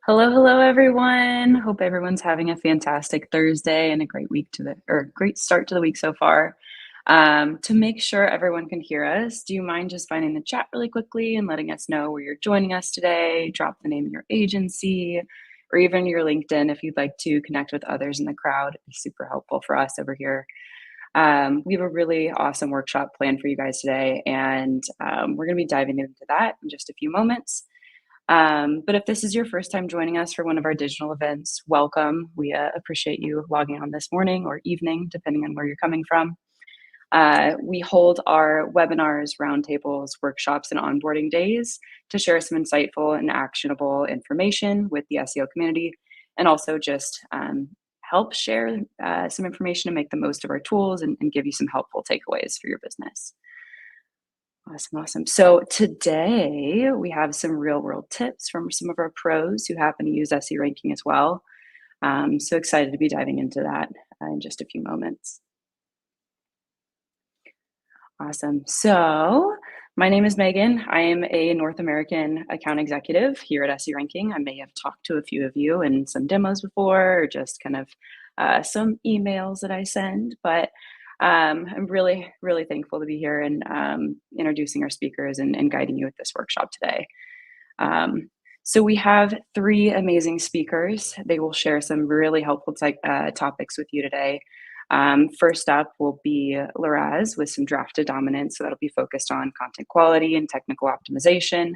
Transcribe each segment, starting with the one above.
Hello, hello, everyone. Hope everyone's having a fantastic Thursday and a great week great start to the week so far. To make sure everyone can hear us, do you mind just finding the chat really quickly and letting us know where you're joining us today? Drop the name of your agency or even your LinkedIn if you'd like to connect with others in the crowd. It'd be super helpful for us over here. We have a really awesome workshop planned for you guys today, and we're going to be diving into that in just a few moments. But if this is your first time joining us for one of our digital events, welcome. We appreciate you logging on this morning or evening, depending on where you're coming from. We hold our webinars, roundtables, workshops, and onboarding days to share some insightful and actionable information with the SEO community, and also just help share some information to make the most of our tools and give you some helpful takeaways for your business. Awesome, awesome. So today we have some real world tips from some of our pros who happen to use SE Ranking as well. So excited to be diving into that in just a few moments. Awesome. So my name is Megan. I am a North American account executive here at SE Ranking. I may have talked to a few of you in some demos before, or just kind of some emails that I send, but I'm really, really thankful to be here and introducing our speakers and guiding you with this workshop today. So we have three amazing speakers. They will share some really helpful topics with you today. First up will be Laraz with some drafted dominance. So that'll be focused on content quality and technical optimization.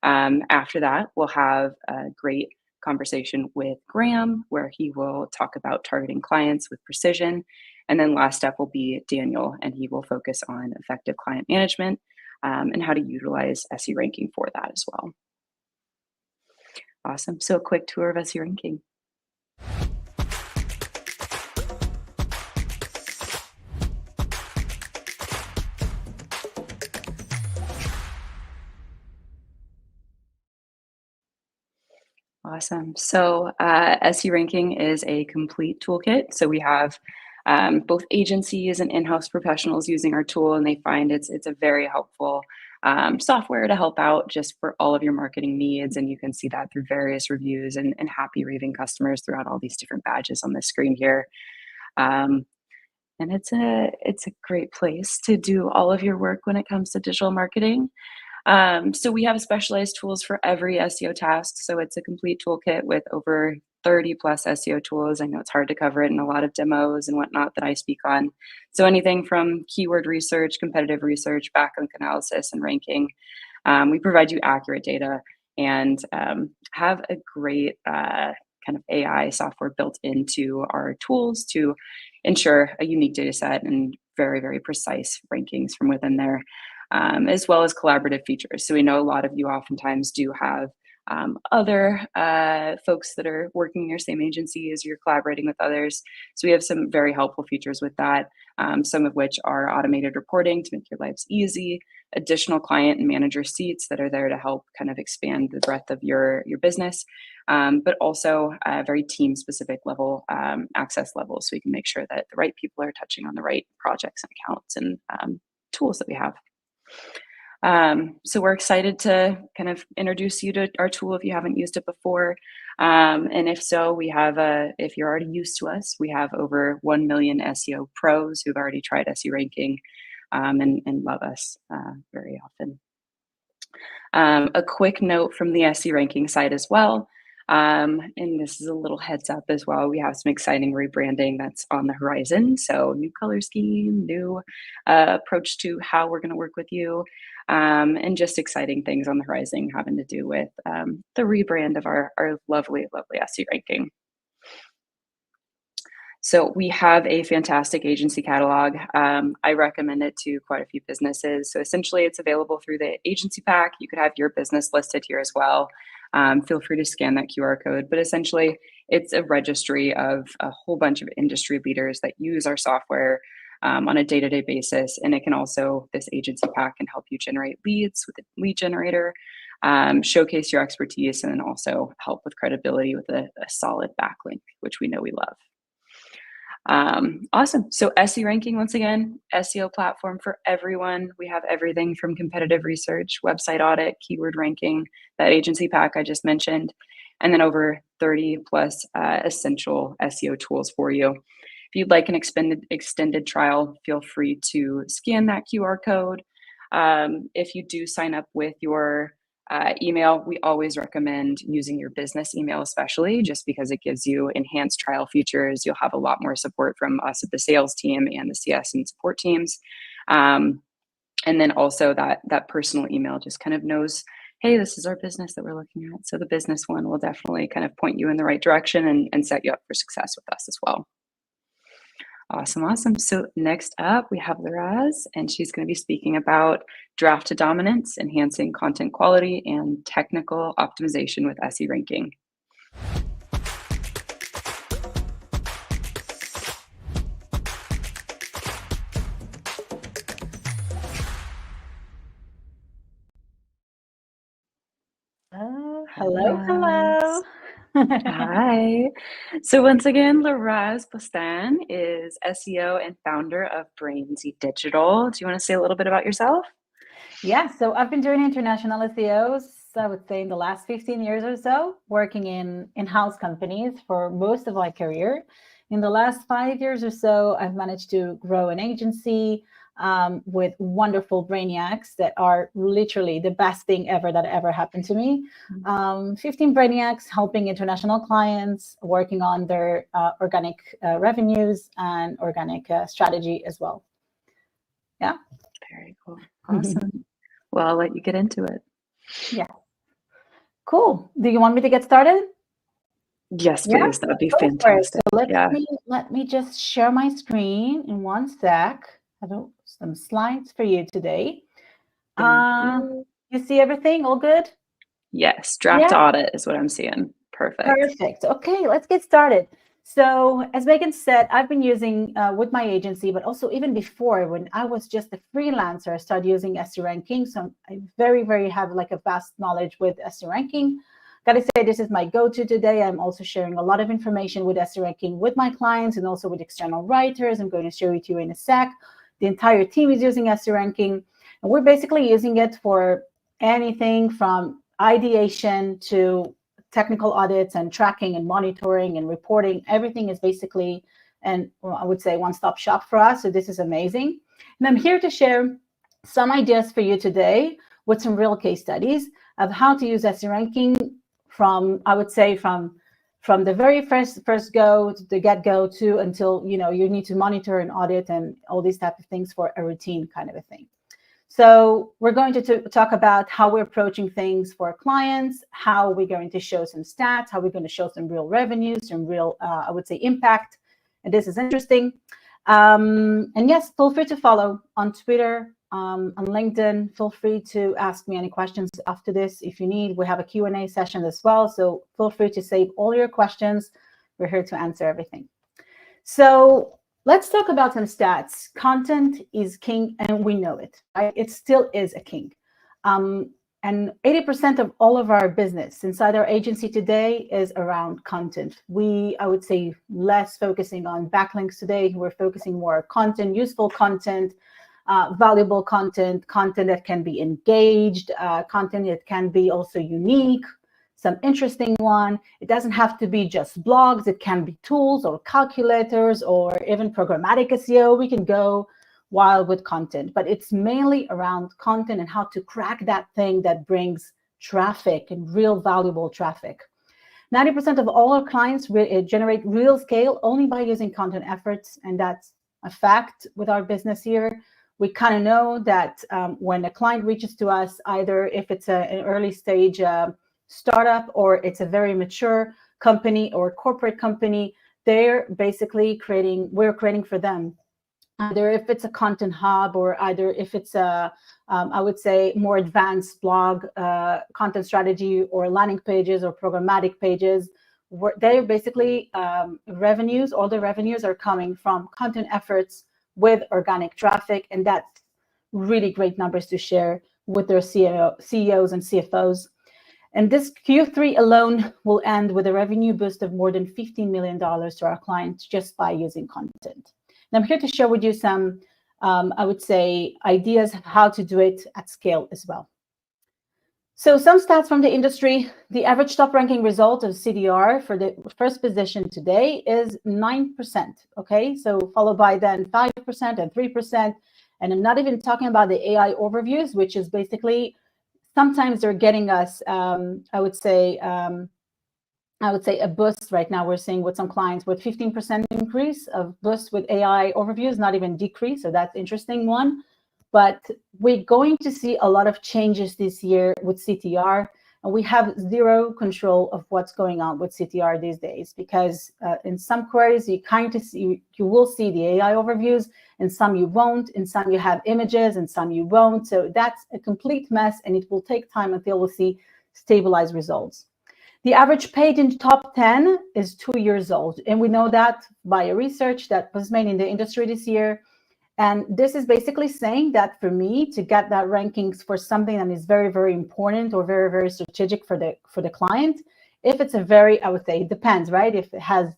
After that, we'll have a great conversation with Graham, where he will talk about targeting clients with precision. And then last step will be Daniel, and he will focus on effective client management and how to utilize SE Ranking for that as well. Awesome. So a quick tour of SE Ranking. Awesome. So SE Ranking is a complete toolkit. So we have both agencies and in-house professionals using our tool, and they find it's a very helpful software to help out just for all of your marketing needs. And you can see that through various reviews and happy raving customers throughout all these different badges on the screen here. And it's a great place to do all of your work when it comes to digital marketing. So we have specialized tools for every SEO task. So it's a complete toolkit with over 30 plus SEO tools. I know it's hard to cover it in a lot of demos and whatnot that I speak on. So anything from keyword research, competitive research, backlink analysis, and ranking. We provide you accurate data and have a great kind of AI software built into our tools to ensure a unique data set and very, very precise rankings from within there. As well as collaborative features. So we know a lot of you oftentimes do have other folks that are working in your same agency as you're collaborating with others. So we have some very helpful features with that, some of which are automated reporting to make your lives easy, additional client and manager seats that are there to help kind of expand the breadth of your business, but also very team specific level access levels, so we can make sure that the right people are touching on the right projects and accounts and tools that we have. So we're excited to kind of introduce you to our tool if you haven't used it before. And if so, we have if you're already used to us, we have over 1 million SEO pros who've already tried SE Ranking and love us very often. A quick note from the SE Ranking site as well. And this is a little heads up as well. We have some exciting rebranding that's on the horizon. So new color scheme, new approach to how we're going to work with you, and just exciting things on the horizon having to do with the rebrand of our lovely, lovely SE Ranking. So we have a fantastic agency catalog. I recommend it to quite a few businesses. So essentially it's available through the agency pack. You could have your business listed here as well. Feel free to scan that QR code, but essentially it's a registry of a whole bunch of industry leaders that use our software on a day-to-day basis. And it can also, this agency pack can help you generate leads with a lead generator, showcase your expertise, and then also help with credibility with a solid backlink, which we know we love. Awesome. So SE Ranking, once again, SEO platform for everyone. We have everything from competitive research, website audit, keyword ranking, that agency pack I just mentioned. and then over 30 plus essential SEO tools for you. If you'd like an extended trial, feel free to scan that QR code. If you do sign up with your email, we always recommend using your business email, especially just because it gives you enhanced trial features. You'll have a lot more support from us at the sales team and the CS and support teams. And then also that personal email just kind of knows, hey, this is our business that we're looking at. So the business one will definitely kind of point you in the right direction and set you up for success with us as well. Awesome. So next up, we have Liraz, and she's going to be speaking about draft to dominance, enhancing content quality, and technical optimization with SE ranking. Hello. Hi. So once again, Liraz Bustan is SEO and founder of Brainsy Digital. Do you want to say a little bit about yourself? Yeah, so I've been doing international SEOs, I would say in the last 15 years or so, working in in-house companies for most of my career. In the last 5 years or so, I've managed to grow an agency with wonderful brainiacs that are literally the best thing ever that ever happened to me. 15 brainiacs helping international clients, working on their organic revenues and organic strategy as well. Yeah. Very cool. Awesome. Well, I'll let you get into it. Yeah. Cool. Do you want me to get started? Yes, please. Yeah, That'd be fantastic. So let me just share my screen in one sec. I have some slides for you today. You see everything? All good? Yes. Draft audit is what I'm seeing. Perfect. Okay, let's get started. So as Megan said, I've been using with my agency, but also even before when I was just a freelancer, I started using SE Ranking. So I very have like a vast knowledge with SE Ranking. Got to say, this is my go-to today. I'm also sharing a lot of information with SE Ranking with my clients and also with external writers. I'm going to show it to you in a sec. The entire team is using SE Ranking, and we're basically using it for anything from ideation to technical audits and tracking and monitoring and reporting. Everything is basically, and I would say, one-stop shop for us. So this is amazing. And I'm here to share some ideas for you today with some real case studies of how to use SE Ranking from, I would say, from the very first go, the get-go to until you need to monitor and audit and all these type of things for a routine kind of a thing. So we're going to talk about how we're approaching things for our clients, how we're going to show some stats, how we're going to show some real revenues, some real, I would say, impact. And this is interesting. And yes, feel free to follow on Twitter, on LinkedIn. Feel free to ask me any questions after this if you need. We have a Q&A session as well. So feel free to save all your questions. We're here to answer everything. So let's talk about some stats. Content is king, and we know it, right? It still is a king. And 80% of all of our business inside our agency today is around content. I would say, less focusing on backlinks today. We're focusing more on content, useful content, valuable content, content that can be engaged, content that can be also unique, some interesting one. It doesn't have to be just blogs. It can be tools or calculators or even programmatic SEO. We can go wild with content, but it's mainly around content and how to crack that thing that brings traffic and real valuable traffic. 90% of all our clients generate real scale only by using content efforts, and that's a fact with our business here. We kind of know that when a client reaches to us, either if it's an early stage startup or it's a very mature company or corporate company, they're basically we're creating for them. Either if it's a content hub or either if it's a, I would say, more advanced blog content strategy or landing pages or programmatic pages, they're basically revenues. All the revenues are coming from content efforts with organic traffic, and that's really great numbers to share with their CEOs and CFOs. And this Q3 alone will end with a revenue boost of more than $15 million to our clients just by using content. And I'm here to share with you some, I would say, ideas of how to do it at scale as well. So some stats from the industry: the average top ranking result of CDR for the first position today is 9%. Okay, so followed by then 5% and 3%. And I'm not even talking about the AI overviews, which is basically sometimes they're getting us, I would say a boost right now. We're seeing with some clients with 15% increase of boost with AI overviews, not even decrease. So that's interesting one. But we're going to see a lot of changes this year with CTR, and we have zero control of what's going on with CTR these days, because in some queries you kind of see, you will see the AI overviews, and some you won't, and some you have images, and some you won't. So that's a complete mess, and it will take time until we'll see stabilized results. The average page in the top 10 is 2 years old, and we know that by a research that was made in the industry this year. And this is basically saying that for me to get that rankings for something that is very, very important or very, very strategic for the client, if it's a very, I would say, it depends, right? If it has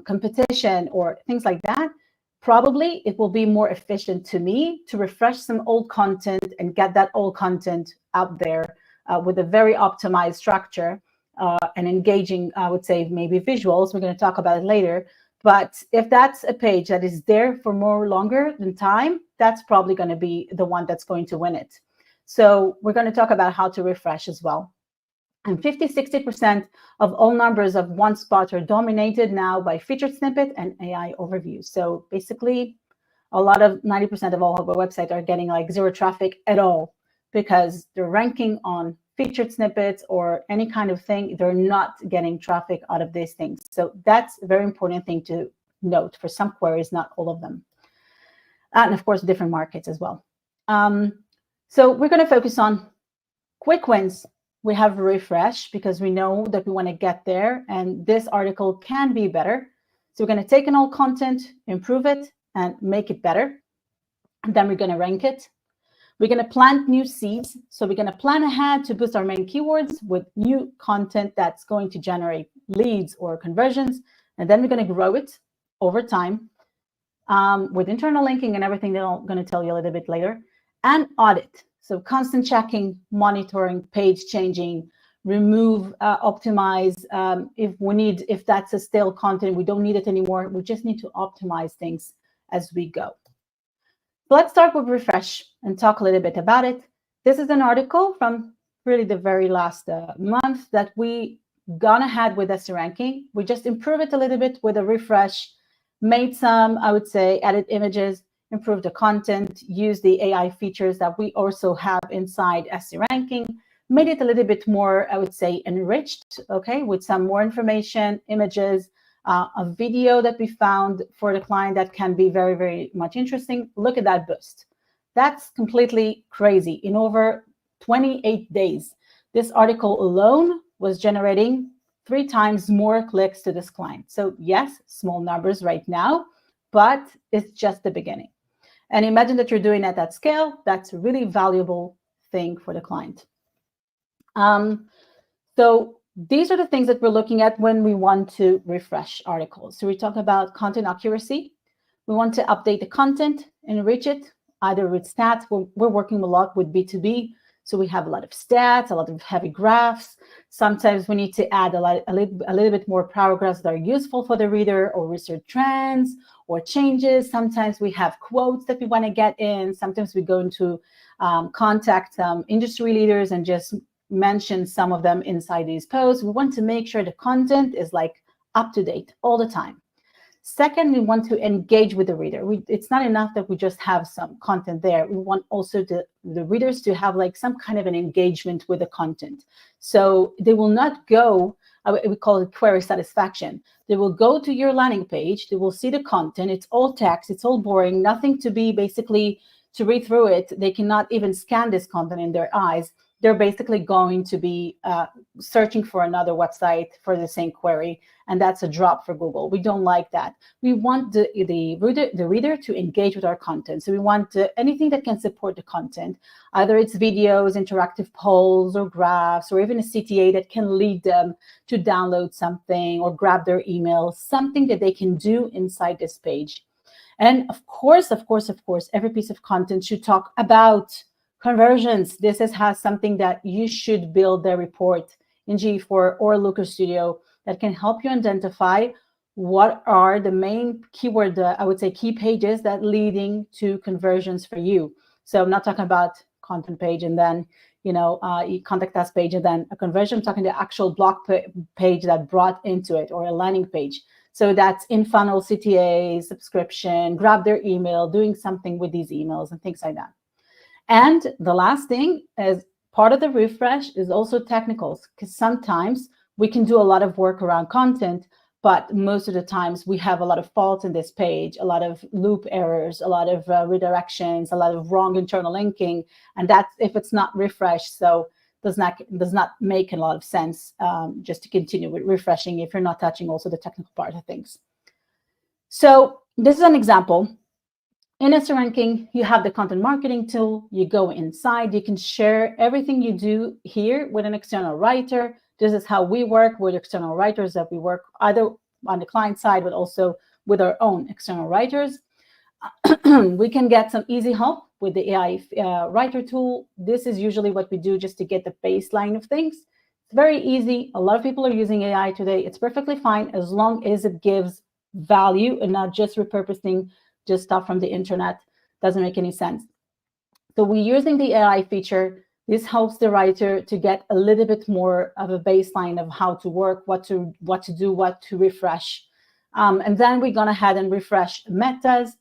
competition or things like that, probably it will be more efficient to me to refresh some old content and get that old content out there with a very optimized structure and engaging, I would say, maybe visuals. We're going to talk about it later. But if that's a page that is there for more longer than time, that's probably going to be the one that's going to win it. So we're going to talk about how to refresh as well. And 50-60% of all numbers of one spot are dominated now by featured snippet and AI overviews. So basically, a lot of 90% of all of our websites are getting like zero traffic at all, because they're ranking on featured snippets or any kind of thing. They're not getting traffic out of these things. So that's a very important thing to note for some queries, not all of them. And of course, different markets as well. So we're going to focus on quick wins. We have refresh because we know that we want to get there, and this article can be better. So we're going to take an old content, improve it, and make it better. And then we're going to rank it. We're going to plant new seeds. So we're going to plan ahead to boost our main keywords with new content that's going to generate leads or conversions. And then we're going to grow it over time with internal linking and everything that I'm going to tell you a little bit later. And audit. So constant checking, monitoring, page changing, remove, optimize. If that's a stale content, we don't need it anymore. We just need to optimize things as we go. Let's start with refresh and talk a little bit about it. This is an article from really the very last month that we gone ahead with SE Ranking. We just improved it a little bit with a refresh, made some, I would say, added images, improved the content, used the AI features that we also have inside SE Ranking, made it a little bit more, I would say, enriched, okay, with some more information, images, a video that we found for the client that can be very, very much interesting. Look at that boost. That's completely crazy. In over 28 days, this article alone was generating 3 times more clicks to this client. So yes, small numbers right now, but it's just the beginning. And imagine that you're doing it at that scale. That's a really valuable thing for the client. So these are the things that we're looking at when we want to refresh articles. So we talk about content accuracy. We want to update the content, enrich it, either with stats. We're working a lot with B2B. So we have a lot of stats, a lot of heavy graphs. Sometimes we need to add a little bit more paragraphs that are useful for the reader, or research trends or changes. Sometimes we have quotes that we want to get in. Sometimes we go into contact industry leaders and just mention some of them inside these posts. We want to make sure the content is like up to date all the time. Second, we want to engage with the reader. It's not enough that we just have some content there. We want also the readers to have like some kind of an engagement with the content. So they will not go, we call it query satisfaction. They will go to your landing page. They will see the content. It's all text. It's all boring. Nothing to be basically to read through it. They cannot even scan this content in their eyes. They're basically going to be searching for another website for the same query, and that's a drop for Google. We don't like that. We want the reader to engage with our content. So we want anything that can support the content, either it's videos, interactive polls, or graphs, or even a CTA that can lead them to download something or grab their email, something that they can do inside this page. And of course, every piece of content should talk about Conversions. This has something that you should build the report in GE4 or Looker Studio that can help you identify what are the main keyword, I would say, key pages that leading to conversions for you. So I'm not talking about content page and then, contact us page and then a conversion. I'm talking the actual blog page that brought into it, or a landing page. So that's in funnel, CTA, subscription, grab their email, doing something with these emails and things like that. And the last thing is part of the refresh is also technicals, because sometimes we can do a lot of work around content, but most of the times we have a lot of faults in this page, a lot of loop errors, a lot of redirections, a lot of wrong internal linking, and that's if it's not refreshed. So does not make a lot of sense just to continue with refreshing if you're not touching also the technical part of things. So this is an example. In SE Ranking, you have the content marketing tool. You go inside, you can share everything you do here with an external writer. This is how we work with external writers, that we work either on the client side, but also with our own external writers. We can get some easy help with the AI writer tool. This is usually what we do just to get the baseline of things. It's very easy. A lot of people are using AI today. It's perfectly fine as long as it gives value and not just repurposing just stuff from the internet. Doesn't make any sense. So we're using the AI feature. This helps the writer to get a little bit more of a baseline of how to work, what to do, what to refresh. And then we're going ahead and refresh metas,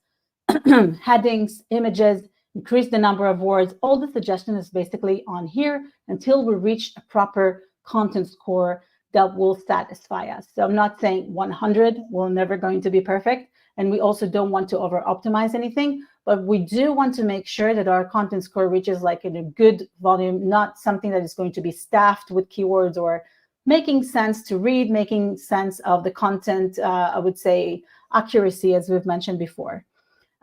headings, images, increase the number of words. All the suggestion is basically on here until we reach a proper content score that will satisfy us. So I'm not saying 100, we're never going to be perfect. And we also don't want to over optimize anything, but we do want to make sure that our content score reaches like in a good volume, not something that is going to be staffed with keywords or making sense to read, making sense of the content, I would say accuracy, as we've mentioned before.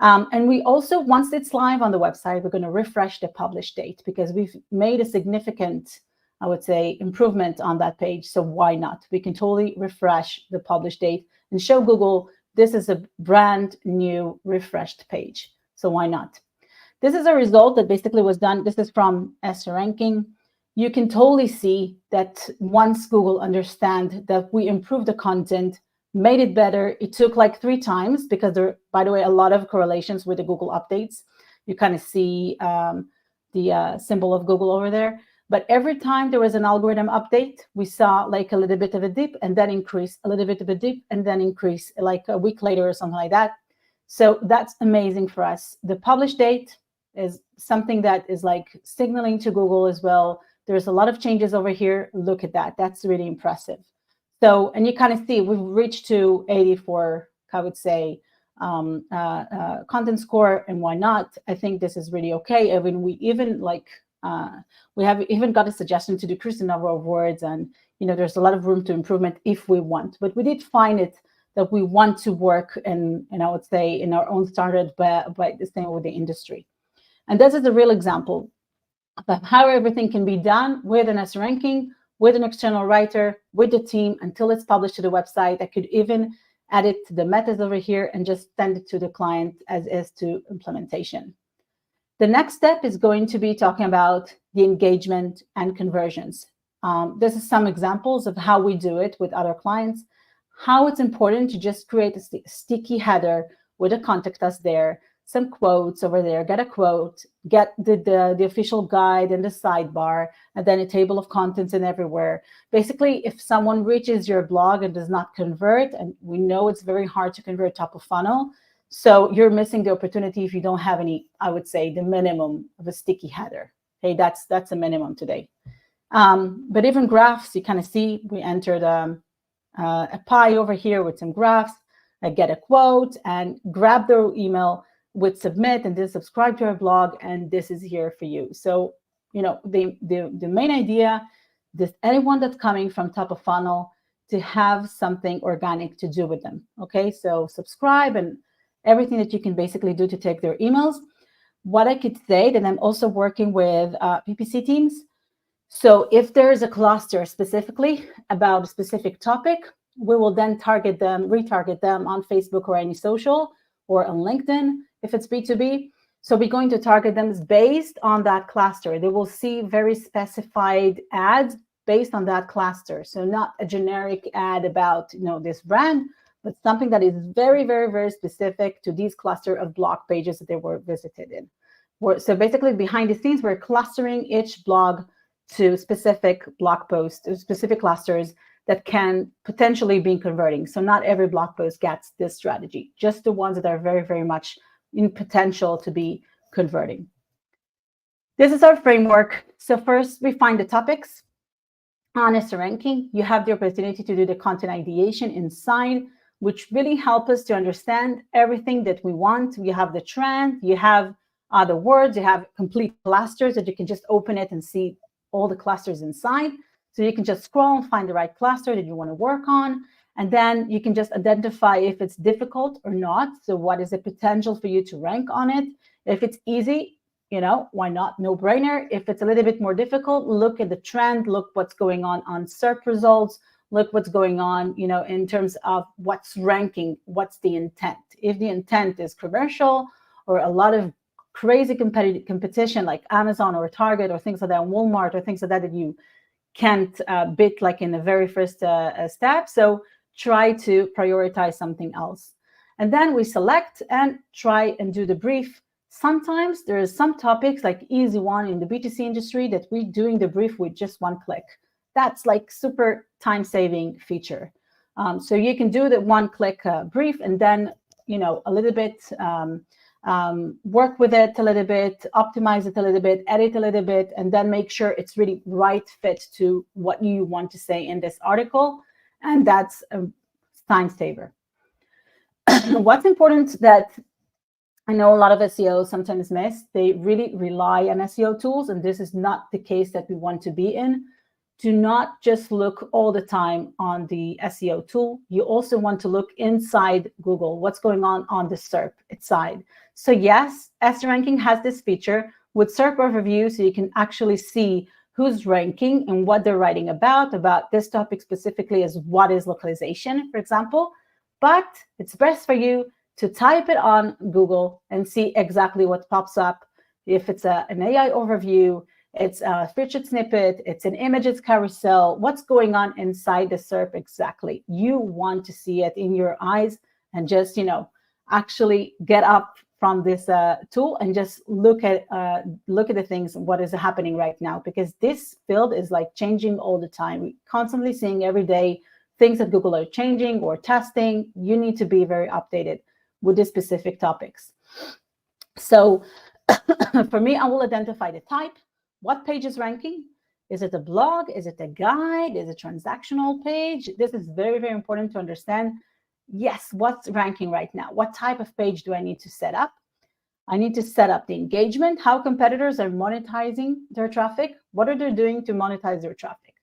And we also, once it's live on the website, we're going to refresh the publish date because we've made a significant, I would say, improvement on that page. So why not? We can totally refresh the publish date and show Google this is a brand new refreshed page. So why not? This is a result that basically was done. This is from SE Ranking. You can totally see that once Google understand that we improved the content, made it better, it took like 3 times because there are, by the way, a lot of correlations with the Google updates. You kind of see the symbol of Google over there. But every time there was an algorithm update, we saw like a little bit of a dip and then increase, a little bit of a dip and then increase like a week later or something like that. So that's amazing for us. The publish date is something that is like signaling to Google as well. There's a lot of changes over here. Look at that. That's really impressive. So, and you kind of see we've reached to 84, I would say, content score, and why not? I think this is really okay. I mean, we even like, we have even got a suggestion to decrease the number of words, and there's a lot of room to improvement if we want. But we did find it that we want to work and I would say in our own started by the same with the industry. And this is a real example of how everything can be done with an SE Ranking, with an external writer, with the team until it's published to the website. I could even add it to the metas over here and just send it to the client as is to implementation. The next step is going to be talking about the engagement and conversions. This is some examples of how we do it with other clients, how it's important to just create a sticky header with a contact us there, some quotes over there, get a quote, get the official guide in the sidebar, and then a table of contents and everywhere. Basically, if someone reaches your blog and does not convert, and we know it's very hard to convert top of funnel, so you're missing the opportunity if you don't have any, I would say, the minimum of a sticky header. Okay, that's a minimum today. But even graphs, you kind of see we entered a pie over here with some graphs. I get a quote and grab their email with submit and then subscribe to our blog, and this is here for you. So the main idea is anyone that's coming from top of funnel to have something organic to do with them. Okay, so subscribe and everything that you can basically do to take their emails. What I could say that I'm also working with PPC teams. So if there is a cluster specifically about a specific topic, we will then retarget them on Facebook or any social or on LinkedIn if it's B2B. So we're going to target them based on that cluster. They will see very specified ads based on that cluster. So not a generic ad about, this brand, but something that is very, very, very specific to these cluster of blog pages that they were visited in. So basically behind the scenes, we're clustering each blog to specific blog posts, to specific clusters that can potentially be converting. So not every blog post gets this strategy, just the ones that are very, very much in potential to be converting. This is our framework. So first we find the topics. On SE Ranking, you have the opportunity to do the content ideation inside, which really help us to understand everything that we want. You have the trend, you have other words, you have complete clusters that you can just open it and see all the clusters inside. So you can just scroll and find the right cluster that you want to work on. And then you can just identify if it's difficult or not. So what is the potential for you to rank on it? If it's easy, why not? No brainer. If it's a little bit more difficult, look at the trend, look what's going on SERP results, look what's going on, in terms of what's ranking, what's the intent. If the intent is commercial or a lot of crazy competition like Amazon or Target or things like that, Walmart or things like that you can't bid like in the very first step. So try to prioritize something else. And then we select and try and do the brief. Sometimes there is some topics like easy one in the B2C industry that we're doing the brief with just one click. That's like super time-saving feature. So you can do the one-click brief and then, a little bit, work with it a little bit, optimize it a little bit, edit a little bit, and then make sure it's really right fit to what you want to say in this article. And that's a time saver. What's important that I know a lot of SEOs sometimes miss, they really rely on SEO tools, and this is not the case that we want to be in. Do not just look all the time on the SEO tool. You also want to look inside Google, what's going on the SERP side. So yes, SE Ranking has this feature with SERP overview, so you can actually see who's ranking and what they're writing about this topic specifically as what is localization, for example. But it's best for you to type it on Google and see exactly what pops up. If it's an AI overview, it's a featured snippet, it's an images carousel, what's going on inside the SERP exactly. You want to see it in your eyes and just, actually get up from this tool and just look at the things, what is happening right now, because this field is like changing all the time. We're constantly seeing every day things that Google are changing or testing. You need to be very updated with the specific topics. So for me, I will identify the type. What page is ranking? Is it a blog? Is it a guide? Is it a transactional page? This is very, very important to understand. Yes, what's ranking right now? What type of page do I need to set up? I need to set up the engagement, how competitors are monetizing their traffic. What are they doing to monetize their traffic?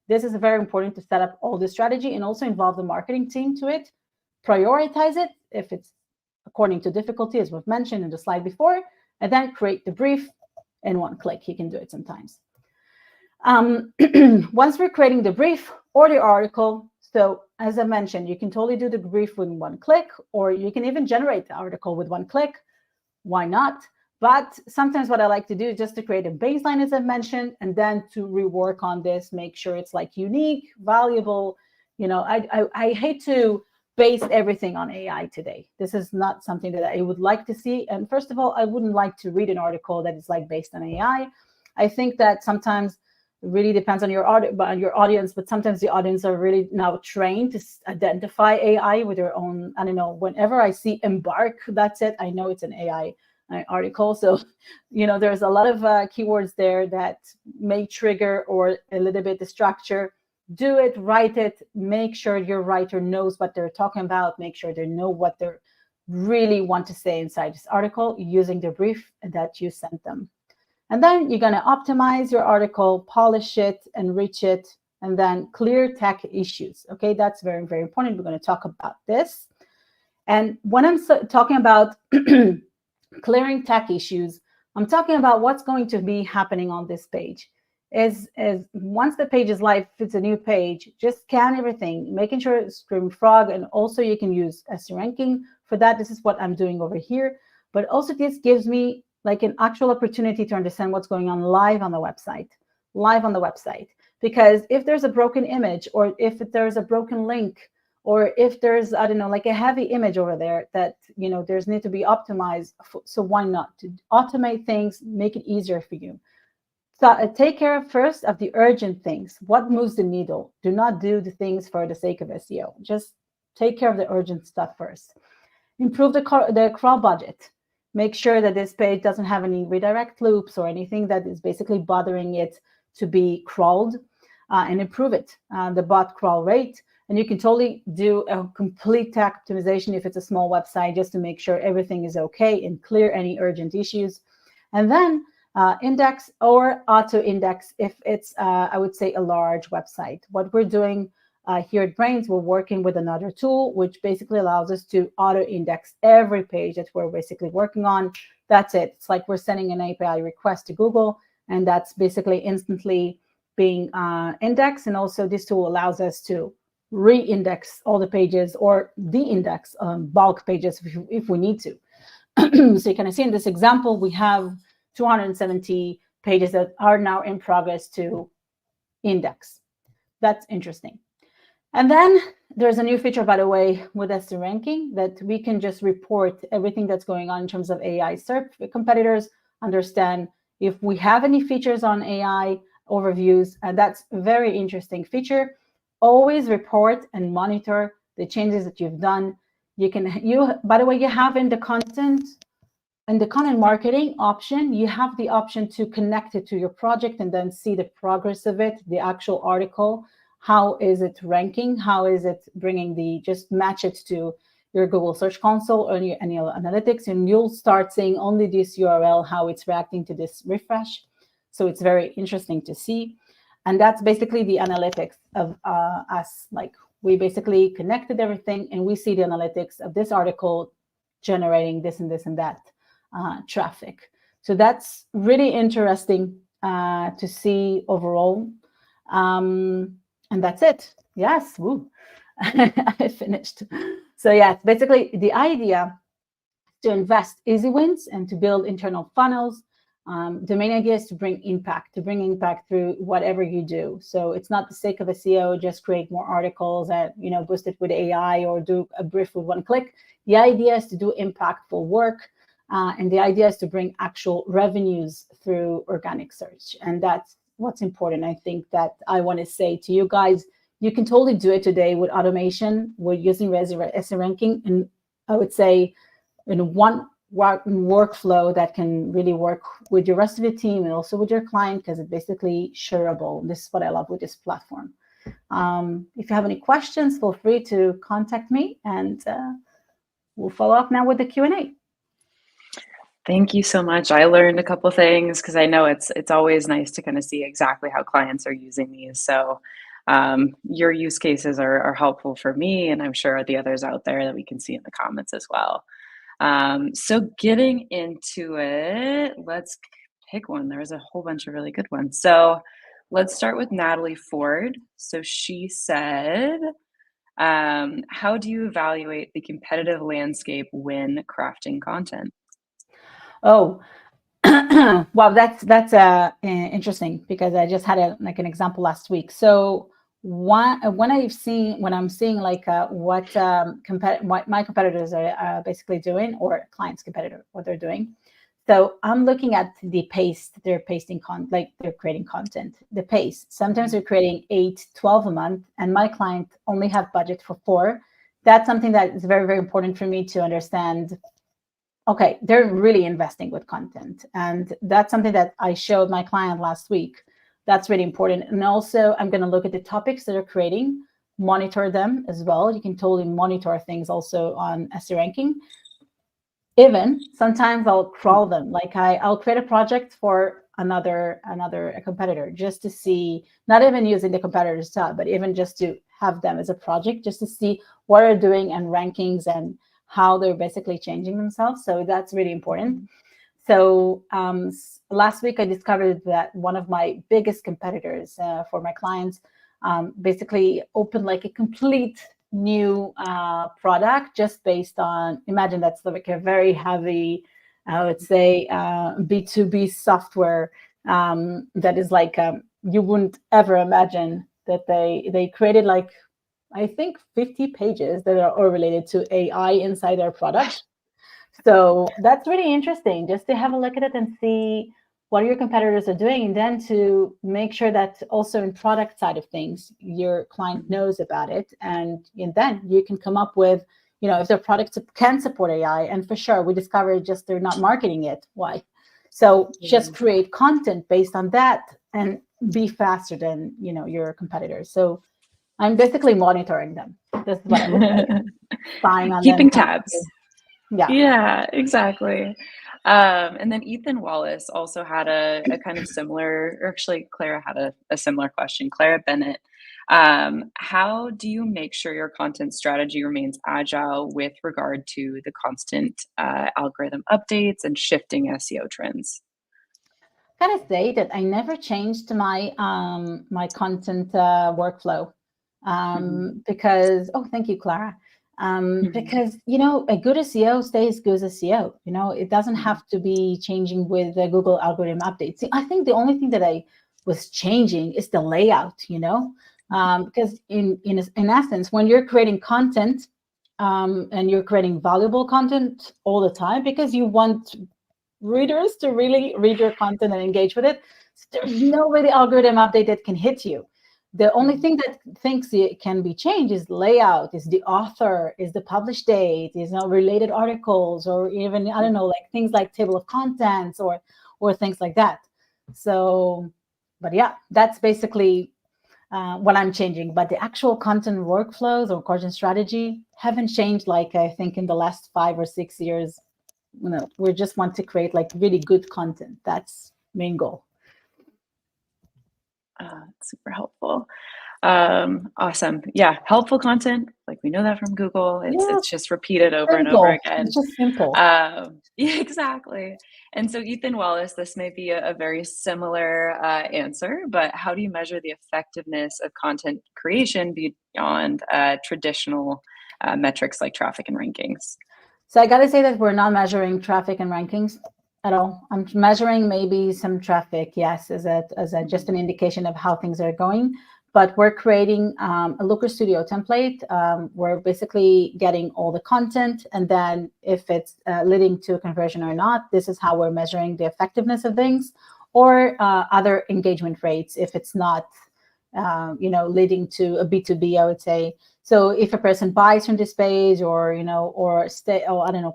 This is very important to set up all the strategy and also involve the marketing team to it. Prioritize it if it's according to difficulty, as we've mentioned in the slide before, and then create the brief in one click. You can do it sometimes. Once we're creating the brief or the article, so as I mentioned, you can totally do the brief with one click, or you can even generate the article with one click. Why not? But sometimes what I like to do is just to create a baseline, as I mentioned, and then to rework on this, make sure it's like unique, valuable. I hate to base everything on AI today. This is not something that I would like to see. And first of all, I wouldn't like to read an article that is like based on AI. I think that sometimes it really depends on your audience, but sometimes the audience are really now trained to identify AI with their own, I don't know, whenever I see embark, that's it, I know it's an AI article. So, there's a lot of keywords there that may trigger or a little bit the structure. Do it, write it, make sure your writer knows what they're talking about, make sure they know what they really want to say inside this article using the brief that you sent them. And then you're going to optimize your article, polish it, enrich it, and then clear tech issues. Okay, that's very, very important. We're going to talk about this. And when I'm talking about clearing tech issues, I'm talking about what's going to be happening on this page. Is once the page is live, if it's a new page, just scan everything, making sure it's Screaming Frog, and also you can use SE Ranking for that. This is what I'm doing over here. But also this gives me like an actual opportunity to understand what's going on live on the website. Because if there's a broken image, or if there's a broken link, or if there's, I don't know, like a heavy image over there that, there's need to be optimized. So why not to automate things, make it easier for you? So take care of first of the urgent things. What moves the needle? Do not do the things for the sake of SEO. Just take care of the urgent stuff first. Improve the crawl budget. Make sure that this page doesn't have any redirect loops or anything that is basically bothering it to be crawled, and improve it, the bot crawl rate. And you can totally do a complete tag optimization if it's a small website, just to make sure everything is okay and clear any urgent issues. And then index or auto index if it's, I would say, a large website. What we're doing here at Brains, we're working with another tool, which basically allows us to auto index every page that we're basically working on. That's it. It's like we're sending an API request to Google, and that's basically instantly being indexed. And also this tool allows us to re-index all the pages or de-index bulk pages if we need to. So you can see in this example, we have 270 pages that are now in progress to index. That's interesting. And then there's a new feature, by the way, with SE Ranking, that we can just report everything that's going on in terms of AI search competitors, understand if we have any features on AI overviews. And that's a very interesting feature. Always report and monitor the changes that you've done. By the way, you have in the content marketing option, you have the option to connect it to your project and then see the progress of it, the actual article. How is it ranking? How is it bringing just match it to your Google Search Console or your analytics, and you'll start seeing only this URL, how it's reacting to this refresh. So it's very interesting to see. And that's basically the analytics of us. Like, we basically connected everything, and we see the analytics of this article generating this and this and that traffic. So that's really interesting to see overall. And that's it. Yes, woo. I finished. So yeah, basically the idea to invest easy wins and to build internal funnels. The main idea is to bring impact through whatever you do. So it's not the sake of SEO, just create more articles and boost it with AI or do a brief with one click. The idea is to do impactful work, and the idea is to bring actual revenues through organic search. And that's what's important. I think that I want to say to you guys, you can totally do it today with automation, with using SE Ranking, and I would say in one workflow that can really work with your rest of your team and also with your client, because it's basically shareable. This is what I love with this platform. If you have any questions, feel free to contact me, and we'll follow up now with the Q&A. Thank you so much. I learned a couple things, because I know it's always nice to kind of see exactly how clients are using these. So your use cases are helpful for me, and I'm sure the others out there that we can see in the comments as well. So getting into it, let's pick one. There was a whole bunch of really good ones. So let's start with Natalie Ford. So she said, how do you evaluate the competitive landscape when crafting content? Oh, wow, that's interesting, because I just had an example last week. So when I'm seeing like what my competitors are basically doing, or clients' competitor, what they're doing. So I'm looking at the pace they're pasting they're creating content, the pace. Sometimes they're creating 8, 12 a month, and my client only have budget for 4. That's something that is very, very important for me to understand. Okay, they're really investing with content. And that's something that I showed my client last week. That's really important. And also, I'm going to look at the topics that they're creating, monitor them as well. You can totally monitor things also on SE Ranking. Even sometimes I'll crawl them. Like I'll create a project for another competitor, just to see, not even using the competitor's tab, but even just to have them as a project, just to see what they're doing and rankings and how they're basically changing themselves. So that's really important. So last week I discovered that one of my biggest competitors for my clients basically opened like a complete new product, just based on, imagine that's like a very heavy I would say B2B software that is like you wouldn't ever imagine that they created like I think 50 pages that are all related to AI inside their product. So that's really interesting just to have a look at it and see what your competitors are doing, and then to make sure that also in product side of things, your client knows about it. And then you can come up with, if their products can support AI, and for sure we discovered just they're not marketing it. Why? So just create content based on that and be faster than, your competitors. So I'm basically monitoring them. This is what I would say. Spying on them Keeping constantly. tabs. Yeah. Yeah, exactly. And then Ethan Wallace also had a kind of similar, or actually, Clara had a similar question. Clara Bennett, how do you make sure your content strategy remains agile with regard to the constant algorithm updates and shifting SEO trends? Gotta say that I never changed my content workflow because thank you, Clara. Because a good SEO stays good SEO. It doesn't have to be changing with the Google algorithm updates. See, I think the only thing that I was changing is the layout. Because in essence, when you're creating content and you're creating valuable content all the time, because you want readers to really read your content and engage with it, so there's no really algorithm update that can hit you. The only thing that thinks it can be changed is layout, is the author, is the published date, is related articles, or even, I don't know, like things like table of contents or things like that. So, but yeah, that's basically what I'm changing. But the actual content workflows or content strategy haven't changed, like I think in the last 5 or 6 years. We just want to create like really good content. That's main goal. Super helpful. Awesome. Yeah, helpful content. Like we know that from Google. It's just repeated over and over again. It's just simple. Yeah, exactly. And so Ethan Wallace, this may be a very similar answer, but how do you measure the effectiveness of content creation beyond traditional metrics like traffic and rankings? So I got to say that we're not measuring traffic and rankings at all. I'm measuring maybe some traffic, yes, as a just an indication of how things are going. But we're creating a Looker Studio template. We're basically getting all the content, and then if it's leading to a conversion or not, this is how we're measuring the effectiveness of things, or other engagement rates if it's not, leading to a B2B, I would say. So if a person buys from this page, or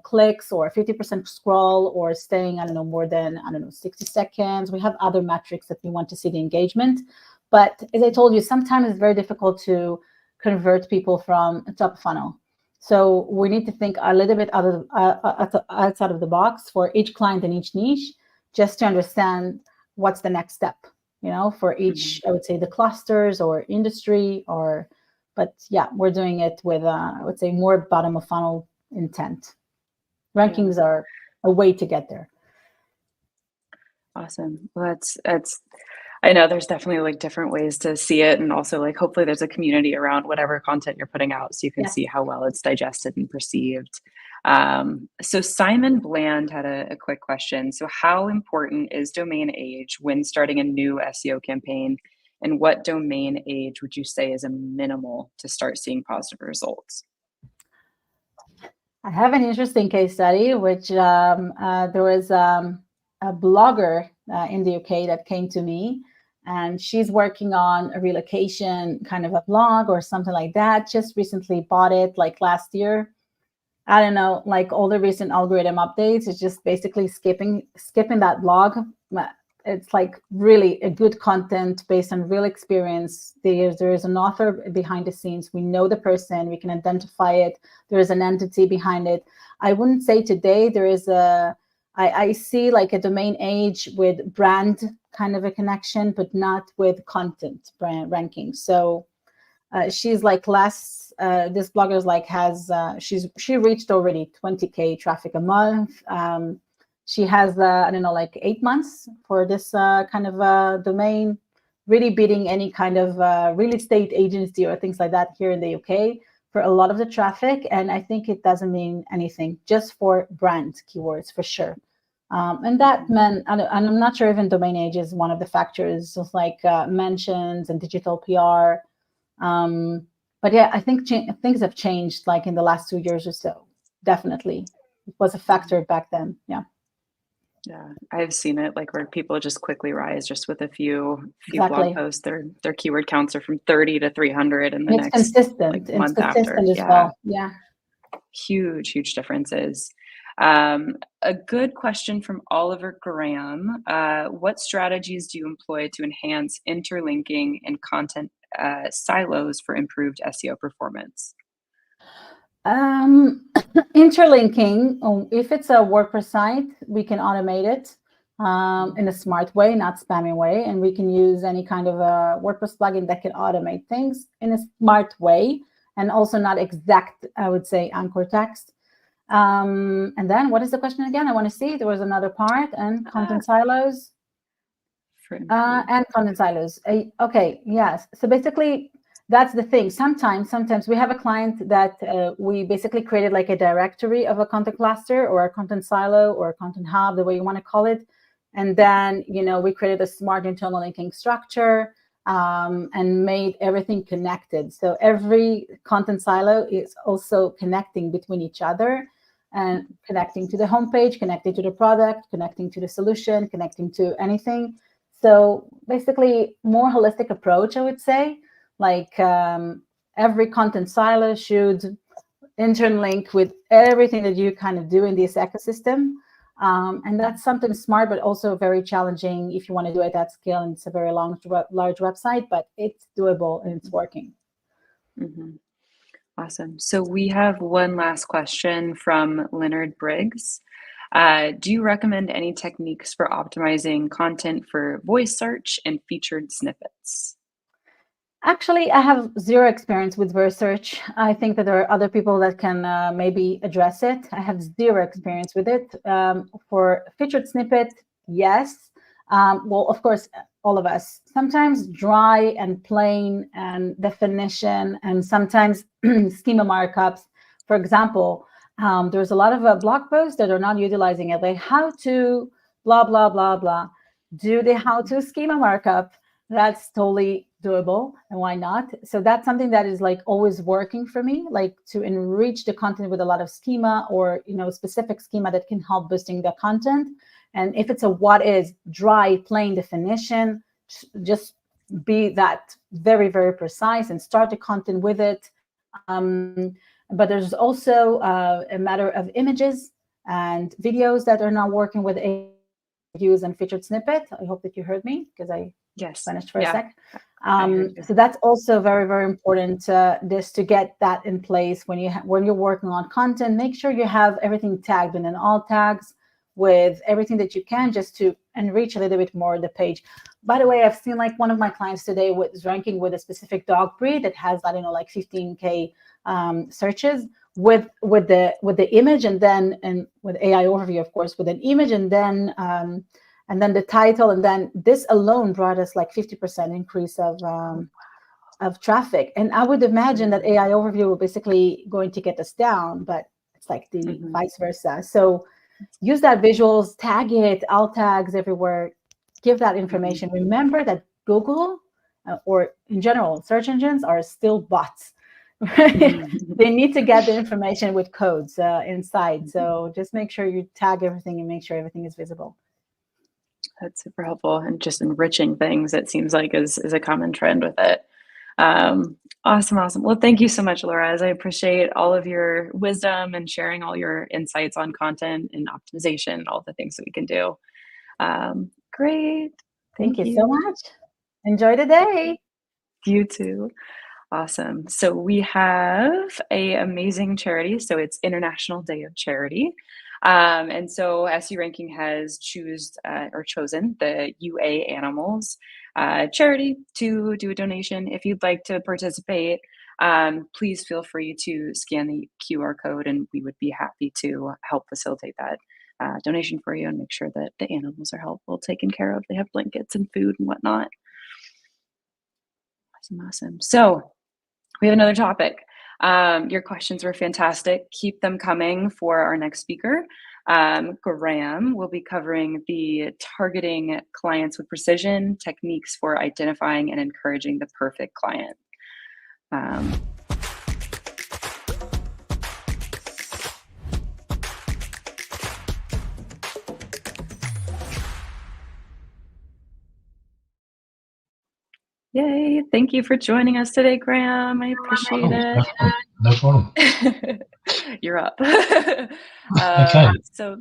clicks, or 50% scroll, or staying, more than 60 seconds, we have other metrics that we want to see the engagement. But as I told you, sometimes it's very difficult to convert people from a top funnel. So we need to think a little bit outside of the box for each client and each niche, just to understand what's the next step, for each, I would say, the clusters or industry, but yeah, we're doing it with, I would say, more bottom of funnel intent. Rankings are a way to get there. Awesome. Well, that's I know there's definitely like different ways to see it, and also like hopefully there's a community around whatever content you're putting out, so you can see how well it's digested and perceived. So Simon Bland had a quick question. So how important is domain age when starting a new SEO campaign? And what domain age would you say is a minimal to start seeing positive results? I have an interesting case study, which there was a blogger in the UK that came to me, and she's working on a relocation kind of a blog or something like that. Just recently bought it like last year. I don't know, like all the recent algorithm updates, it's just basically skipping that blog. It's like really a good content based on real experience. There is an author behind the scenes. We know the person, we can identify it. There is an entity behind it. I wouldn't say today there is I see like a domain age with brand kind of a connection, but not with content brand ranking. So she's like this blogger's like she reached already 20K traffic a month. She has like 8 months for this kind of domain, really beating any kind of real estate agency or things like that here in the UK for a lot of the traffic. And I think it doesn't mean anything, just for brand keywords for sure. And that meant, and I'm not sure even domain age is one of the factors, just like mentions and digital PR. But yeah, I think things have changed like in the last 2 years or so. Definitely. It was a factor back then. Yeah. Yeah, I've seen it like where people just quickly rise just with a few blog Exactly. posts. Their keyword counts are from 30 to 300 in the And it's next like consistent. It's month after. consistent as Yeah, well. Yeah. huge differences. A good question from Oliver Graham. What strategies do you employ to enhance interlinking and content silos for improved SEO performance? Um, Interlinking, if it's a WordPress site, we can automate it in a smart way, not spammy way. And we can use any kind of a WordPress plugin that can automate things in a smart way and also not exact, I would say, anchor text. And then what is the question again? I want to see. There was another part and content silos. And content silos. Okay, yes. So basically, that's the thing. Sometimes we have a client that we basically created like a directory of a content cluster or a content silo or a content hub, the way you want to call it. And then, we created a smart internal linking structure and made everything connected. So every content silo is also connecting between each other and connecting to the homepage, connecting to the product, connecting to the solution, connecting to anything. So basically, more holistic approach, I would say. Like every content silo should interlink with everything that you kind of do in this ecosystem. And that's something smart, but also very challenging if you want to do it at scale. And it's a very large website, but it's doable and it's working. Mm-hmm. Awesome. So we have one last question from Leonard Briggs. Do you recommend any techniques for optimizing content for voice search and featured snippets? Actually, I have zero experience with voice search. I think that there are other people that can maybe address it. I have zero experience with it. For featured snippet, yes. Well, of course, all of us. Sometimes dry and plain and definition, and sometimes schema markups. For example, there's a lot of blog posts that are not utilizing it. Like how to blah, blah, blah, blah. Do the how to schema markup. That's totally doable, and why not? So that's something that is like always working for me, like to enrich the content with a lot of schema or specific schema that can help boosting the content. And if it's a what is dry plain definition, just be that very precise and start the content with it. But there's also a matter of images and videos that are not working with a views and featured snippet. I hope that you heard me because I vanished for a sec. So that's also very important. Just to get that in place when you're working on content, make sure you have everything tagged in alt tags with everything that you can, just to enrich a little bit more the page. By the way, I've seen like one of my clients today was ranking with a specific dog breed that has, I don't know, like 15K searches with the image, and with AI overview, of course, with an image, and then the title, and then this alone brought us like 50% increase of traffic. And I would imagine that AI overview will basically going to get us down, but it's like the vice versa. So use that visuals, tag it, alt tags everywhere, give that information. Remember that Google or in general search engines are still bots. Right? They need to get the information with codes inside. So just make sure you tag everything and make sure everything is visible. That's super helpful, and just enriching things, it seems like is a common trend with it. Awesome. Well, thank you so much, Laura. I appreciate all of your wisdom and sharing all your insights on content and optimization, all the things that we can do. Great. Thank you so much. Enjoy the day. You too. Awesome. So we have an amazing charity. So it's International Day of Charity. And so SE Ranking has chosen the UA Animals charity to do a donation. If you'd like to participate, please feel free to scan the QR code, and we would be happy to help facilitate that donation for you and make sure that the animals are well taken care of. They have blankets and food and whatnot. Awesome. So we have another topic. Your questions were fantastic. Keep them coming for our next speaker. Graham will be covering the targeting clients with precision, techniques for identifying and encouraging the perfect client. Yay. Thank you for joining us today, Graham. I appreciate it. No problem. You're up. Okay. So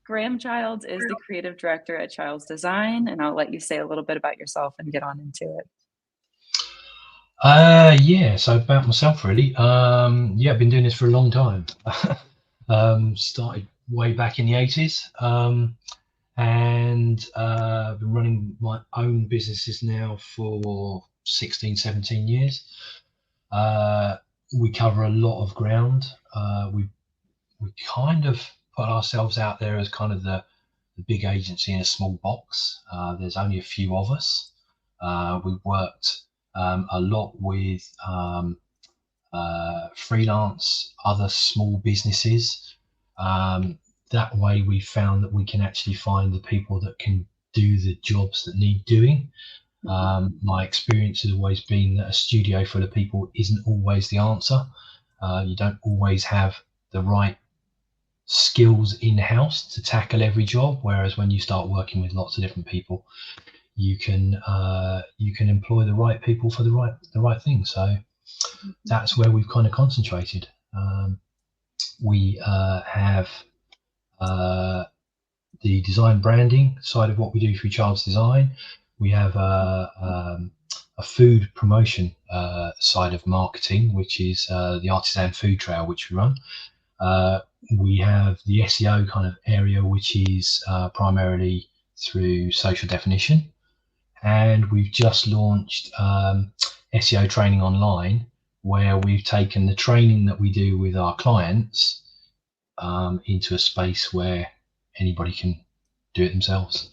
Graham Childs is the creative director at Childs Design, and I'll let you say a little bit about yourself and get on into it. Yeah, so about myself really. Yeah, I've been doing this for a long time. Started way back in the 80s. And I've been running my own businesses now for 16, 17 years. We cover a lot of ground. We kind of put ourselves out there as kind of the big agency in a small box. There's only a few of us. We worked a lot with freelance, other small businesses. That way we found that we can actually find the people that can do the jobs that need doing. My experience has always been that a studio full of people isn't always the answer. You don't always have the right skills in-house to tackle every job, whereas when you start working with lots of different people, you can employ the right people for the right thing. So that's where we've kind of concentrated. We have the design branding side of what we do through Child's Design. We have a food promotion side of marketing, which is the Artisan Food Trail, which we run. We have the SEO kind of area, which is primarily through social definition. And we've just launched SEO training online, where we've taken the training that we do with our clients into a space where anybody can do it themselves.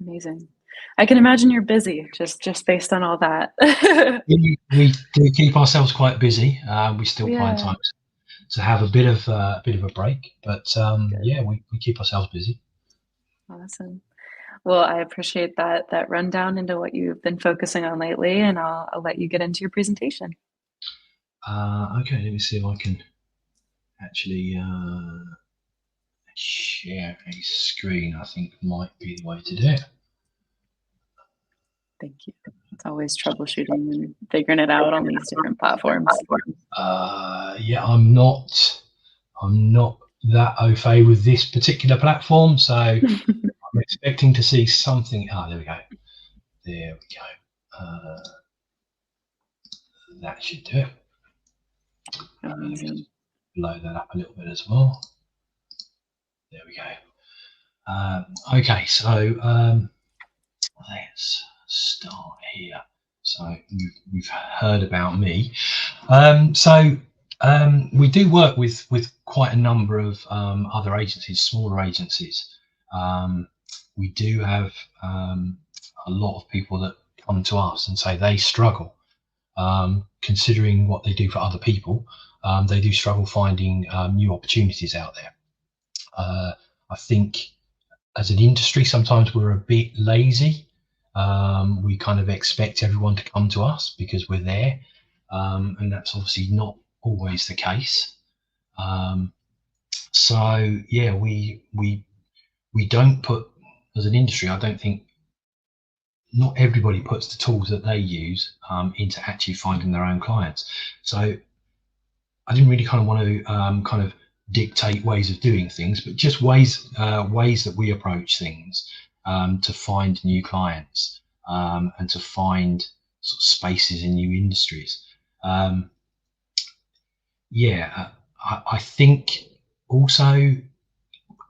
Amazing. I can imagine you're busy just based on all that. we do keep ourselves quite busy. We still find time to have a bit of a break, but yeah, we keep ourselves busy. Awesome. Well, I appreciate that rundown into what you've been focusing on lately, and I'll let you get into your presentation. Okay, let me see if I can actually share a screen. I think might be the way to do it. Thank you. It's always troubleshooting and figuring it out on these different platforms. Yeah, I'm not that au fait with this particular platform, so I'm expecting to see something. There we go. There we go. That should do it. Amazing. Blow that up a little bit as well. There we go. Okay, so let's start here. So we've heard about me. We do work with quite a number of other agencies, smaller agencies. We do have a lot of people that come to us and say they struggle, considering what they do for other people. They do struggle finding new opportunities out there. I think as an industry, sometimes we're a bit lazy. We kind of expect everyone to come to us because we're there, and that's obviously not always the case. So yeah, we don't put, as an industry, I don't think, not everybody puts the tools that they use into actually finding their own clients. So I didn't really kind of want to kind of dictate ways of doing things, but just ways that we approach things to find new clients and to find sort of spaces in new industries. Yeah, I think also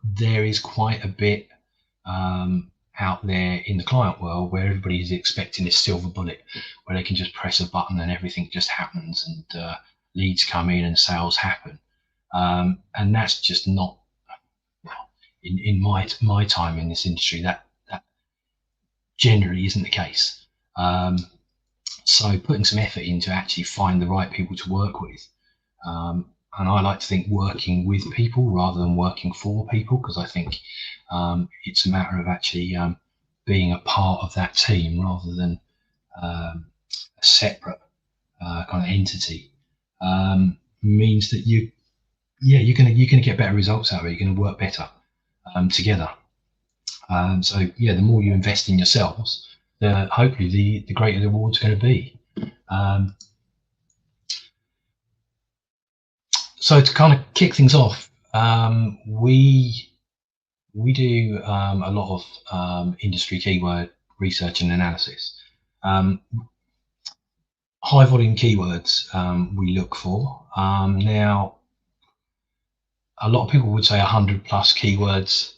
there is quite a bit out there in the client world where everybody is expecting this silver bullet, where they can just press a button and everything just happens, and leads come in and sales happen. And that's just not, in my time in this industry, that generally isn't the case. So putting some effort in to actually find the right people to work with, I like to think working with people rather than working for people, because I think it's a matter of actually being a part of that team rather than a separate kind of entity. Means that you're gonna get better results out of it. You're gonna work better together. So yeah, the more you invest in yourselves, hopefully the greater the reward's going to be. So to kind of kick things off, we do a lot of industry keyword research and analysis. High volume keywords we look for. Now, a lot of people would say 100 plus keywords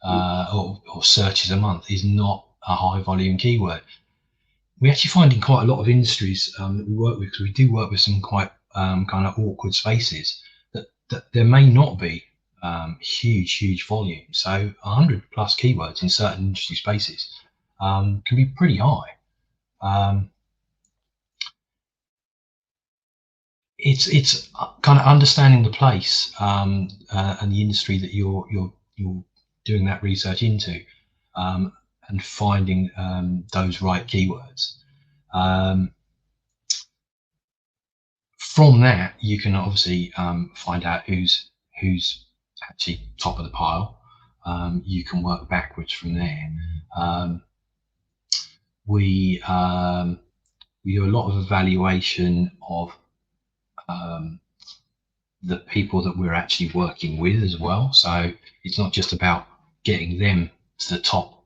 or searches a month is not a high volume keyword. We actually find in quite a lot of industries that we work with, because we do work with some quite kind of awkward spaces, that there may not be huge volume. So 100 plus keywords in certain industry spaces can be pretty high. It's kind of understanding the place and the industry that you're doing that research into, and finding those right keywords. From that, you can obviously find out who's actually top of the pile. You can work backwards from there. We do a lot of evaluation of the people that we're actually working with as well. So it's not just about getting them to the top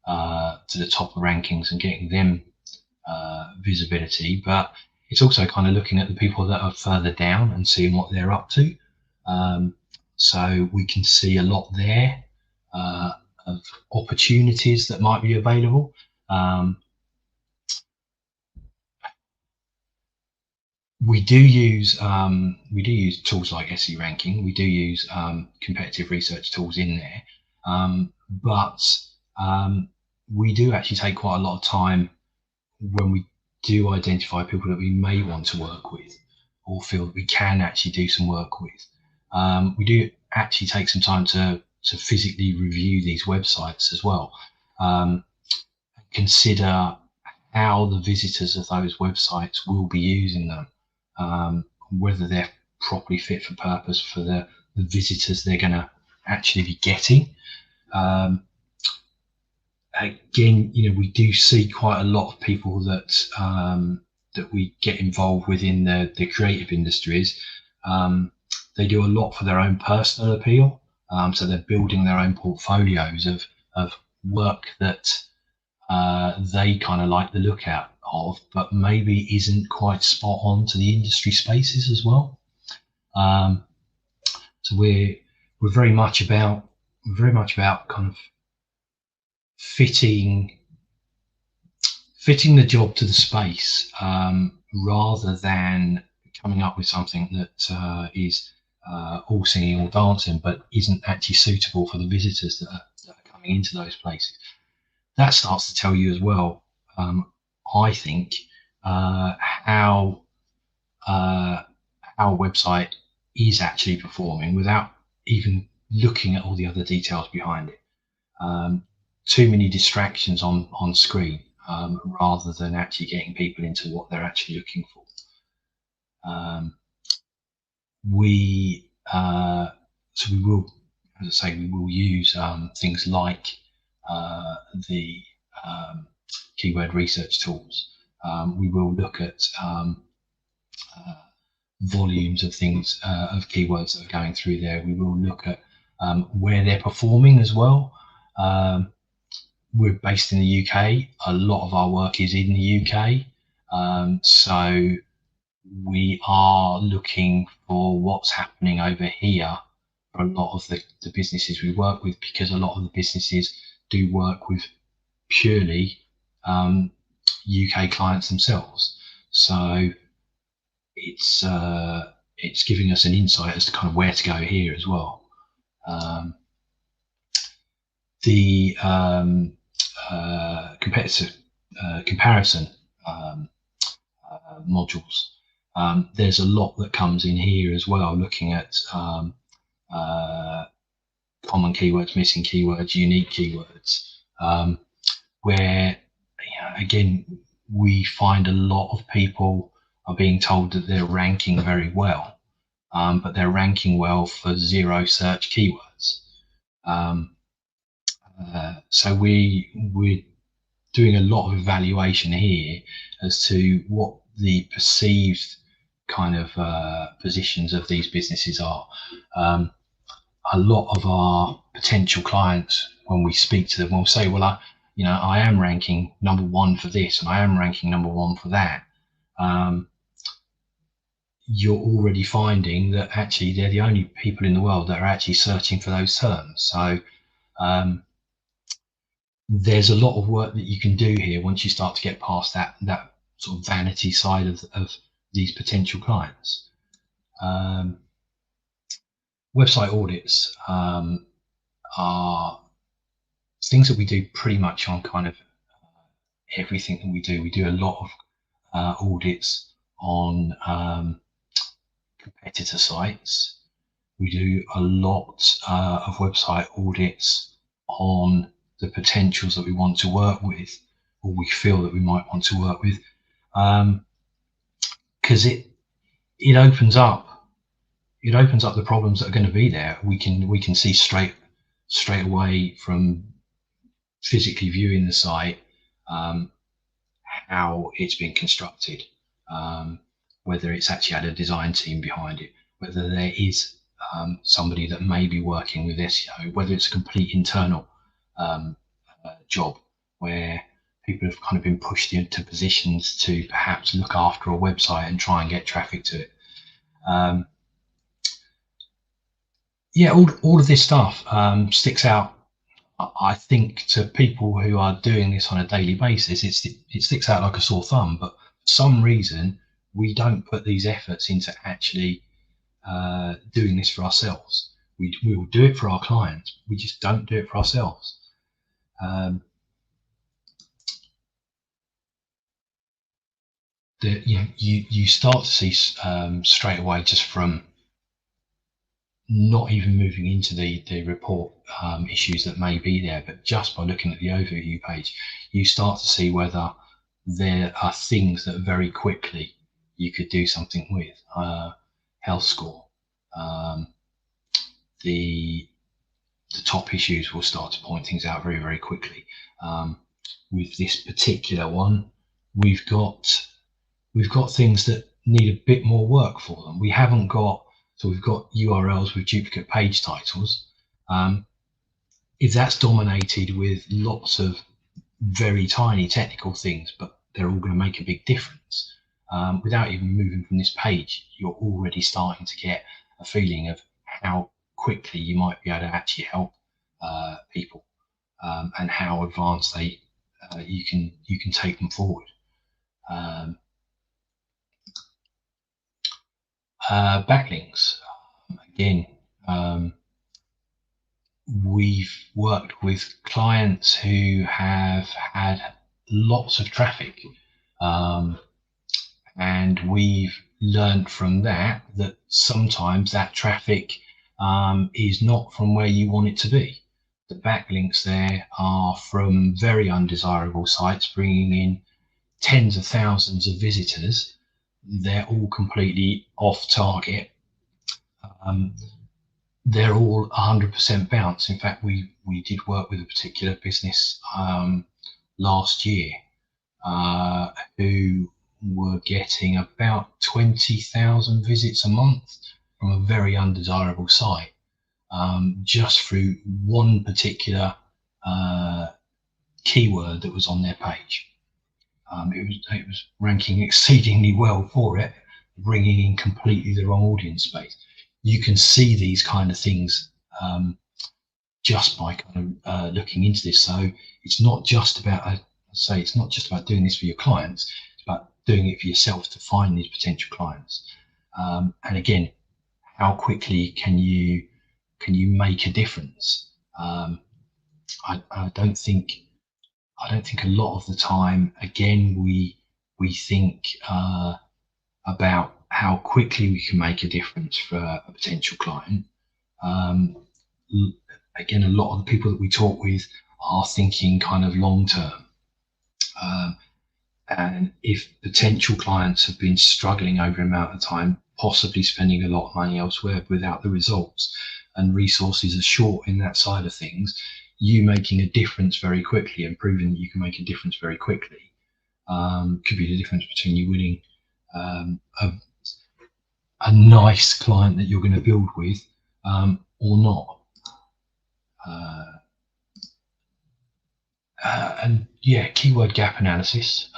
rankings and getting them visibility, but it's also kind of looking at the people that are further down and seeing what they're up to. So we can see a lot there of opportunities that might be available. We do use tools like SE Ranking. We do use competitive research tools in there, but we do actually take quite a lot of time when we do identify people that we may want to work with or feel that we can actually do some work with. We do actually take some time to physically review these websites as well, consider how the visitors of those websites will be using them, whether they're properly fit for purpose for the visitors they're going to actually be getting. Again, we do see quite a lot of people that that we get involved with in the creative industries. They do a lot for their own personal appeal, so they're building their own portfolios of work that they kind of like the look out of, but maybe isn't quite spot on to the industry spaces as well. So we're very much about kind of fitting the job to the space, rather than coming up with something that is all singing, all dancing, but isn't actually suitable for the visitors that are coming into those places. That starts to tell you as well, I think, how a website is actually performing without even looking at all the other details behind it. Too many distractions on screen, rather than actually getting people into what they're actually looking for. So we will, as I say, we will use things like the keyword research tools. We will look at volumes of things, of keywords that are going through there. We will look at where they're performing as well. We're based in the UK. A lot of our work is in the UK. So we are looking for what's happening over here for a lot of the businesses we work with, because a lot of the businesses do work with purely UK clients themselves. So it's giving us an insight as to kind of where to go here as well. The competitive comparison modules There's a lot that comes in here as well, looking at common keywords, missing keywords, unique keywords, where again we find a lot of people are being told that they're ranking very well, but they're ranking well for 0 search keywords. So we're doing a lot of evaluation here as to what the perceived kind of positions of these businesses are. A lot of our potential clients, when we speak to them, will say, well, I am ranking #1 for this, and I am ranking #1 for that. You're already finding that actually they're the only people in the world that are actually searching for those terms. So there's a lot of work that you can do here once you start to get past that sort of vanity side of these potential clients. Website audits are things that we do pretty much on kind of everything that we do. We do a lot of audits on competitor sites. We do a lot of website audits on the potentials that we want to work with, or we feel that we might want to work with, because it opens up the problems that are going to be there. We can see straight away from physically viewing the site how it's been constructed, whether it's actually had a design team behind it, whether there is somebody that may be working with SEO, whether it's a complete internal job where people have kind of been pushed into positions to perhaps look after a website and try and get traffic to it. All of this stuff sticks out, I think, to people who are doing this on a daily basis. It sticks out like a sore thumb, but for some reason we don't put these efforts into actually doing this for ourselves. We will do it for our clients, we just don't do it for ourselves. You start to see straight away, just from not even moving into the report issues that may be there, but just by looking at the overview page, you start to see whether there are things that very quickly you could do something with. Health score, the top issues will start to point things out very, very quickly. With this particular one, we've got things that need a bit more work for them. We've got URLs with duplicate page titles. If that's dominated with lots of very tiny technical things, but they're all going to make a big difference, without even moving from this page, you're already starting to get a feeling of how quickly you might be able to actually help people, and how advanced you can take them forward. Backlinks, again, we've worked with clients who have had lots of traffic, and we've learned from that sometimes that traffic is not from where you want it to be. The backlinks there are from very undesirable sites, bringing in tens of thousands of visitors. They're all completely off target. They're all 100% bounce. In fact, we did work with a particular business last year who were getting about 20,000 visits a month from a very undesirable site, just through one particular keyword that was on their page. It was ranking exceedingly well for it, bringing in completely the wrong audience space. You can see these kind of things just by kind of looking into this. So it's not just about, it's not just about doing this for your clients, it's about doing it for yourself to find these potential clients. And again, how quickly can you make a difference? I don't think a lot of the time, again, we think about how quickly we can make a difference for a potential client. Again, a lot of the people that we talk with are thinking kind of long term. And if potential clients have been struggling over an amount of time, possibly spending a lot of money elsewhere without the results, and resources are short in that side of things, you making a difference very quickly and proving that you can make a difference very quickly could be the difference between you winning a nice client that you're going to build with or not. And yeah, keyword gap analysis.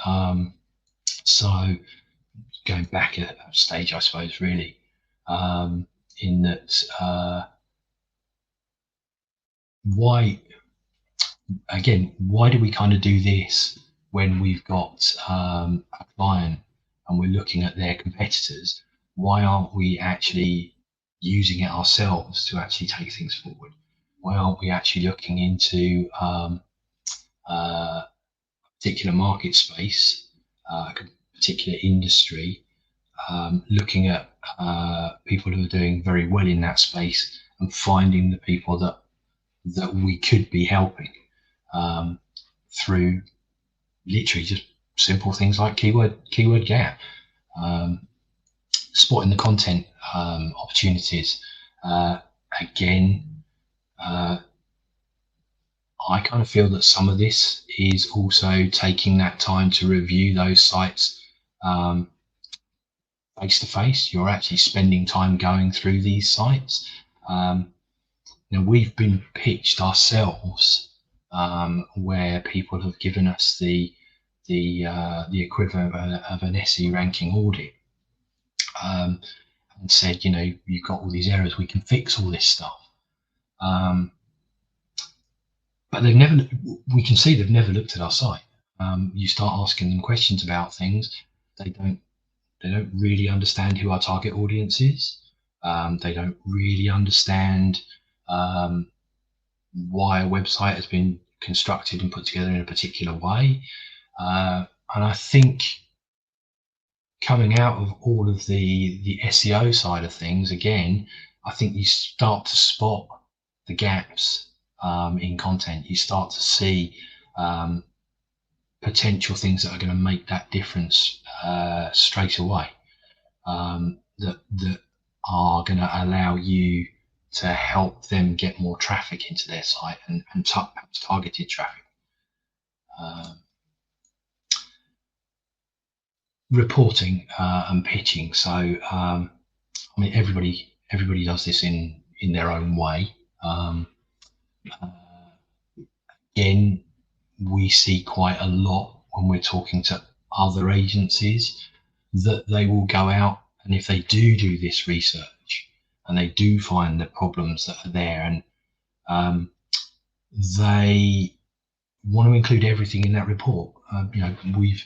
So going back a stage, I suppose, really, in that why do we kind of do this when we've got a client and we're looking at their competitors? Why aren't we actually using it ourselves to actually take things forward? Why aren't we actually looking into a particular market space, a particular industry, looking at people who are doing very well in that space and finding the people that we could be helping through literally just simple things like keyword gap, spotting the content opportunities. Again, I kind of feel that some of this is also taking that time to review those sites face to face. You're actually spending time going through these sites. Now, we've been pitched ourselves where people have given us the equivalent of an SE ranking audit and said, you know, you've got all these errors, we can fix all this stuff. But we can see they've never looked at our site. You start asking them questions about things, they don't really understand who our target audience is. They don't really understand why a website has been constructed and put together in a particular way. And I think coming out of all of the SEO side of things, again, I think you start to spot the gaps in content. You start to see potential things that are going to make that difference straight away, that are going to allow you to help them get more traffic into their site and perhaps targeted traffic. Reporting and pitching. So I mean, everybody does this in their own way. Again, we see quite a lot when we're talking to other agencies that they will go out, and if they do this research and they do find the problems that are there, and they want to include everything in that report. You know, we've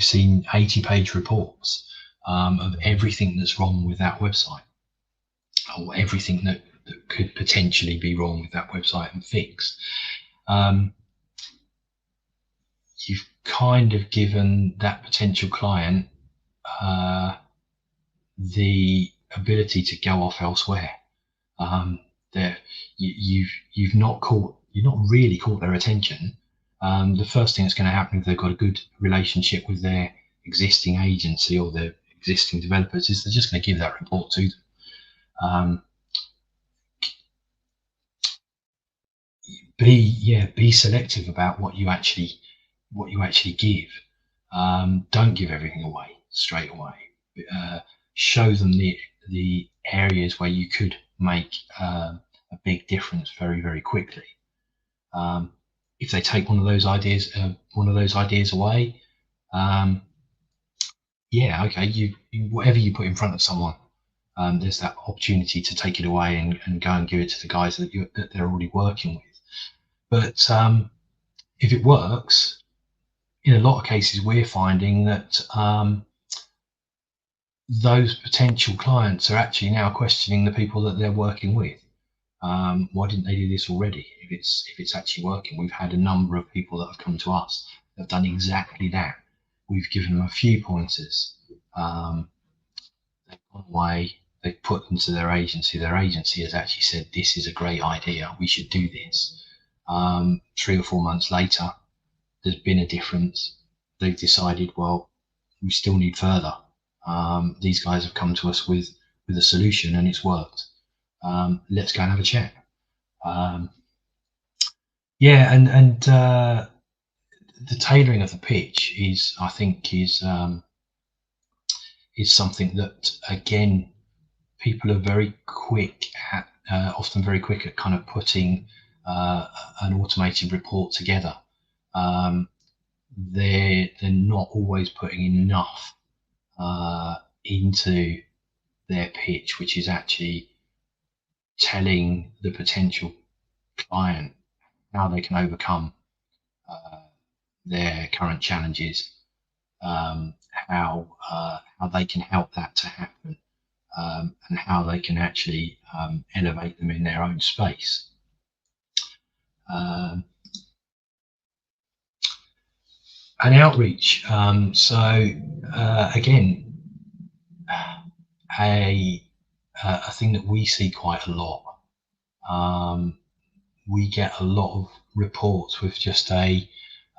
seen 80-page reports of everything that's wrong with that website, or everything that could potentially be wrong with that website and fixed. You've kind of given that potential client the ability to go off elsewhere. You've not really caught their attention. The first thing that's going to happen if they've got a good relationship with their existing agency or their existing developers is they're just going to give that report to them. Be selective about what you actually give. Don't give everything away straight away. Show them the areas where you could make a big difference very, very quickly. If they take one of those ideas away, okay, whatever you put in front of someone, there's that opportunity to take it away and go and give it to the guys that they're already working with. But if it works, in a lot of cases, we're finding that those potential clients are actually now questioning the people that they're working with. Why didn't they do this already? If it's actually working, we've had a number of people that have come to us that have done exactly that. We've given them a few pointers. they've gone away, they've put them to their agency has actually said, this is a great idea, we should do this. 3 or 4 months later, there's been a difference. They've decided, well, we still need further. These guys have come to us with a solution and it's worked. Let's go and have a chat. Yeah, and the tailoring of the pitch is, I think, is something that, again, people are very quick at, often very quick at kind of putting an automated report together. They're not always putting enough into their pitch, which is actually telling the potential client how they can overcome their current challenges, how they can help that to happen, and how they can actually elevate them in their own space. And outreach. So again, a thing that we see quite a lot. We get a lot of reports with just a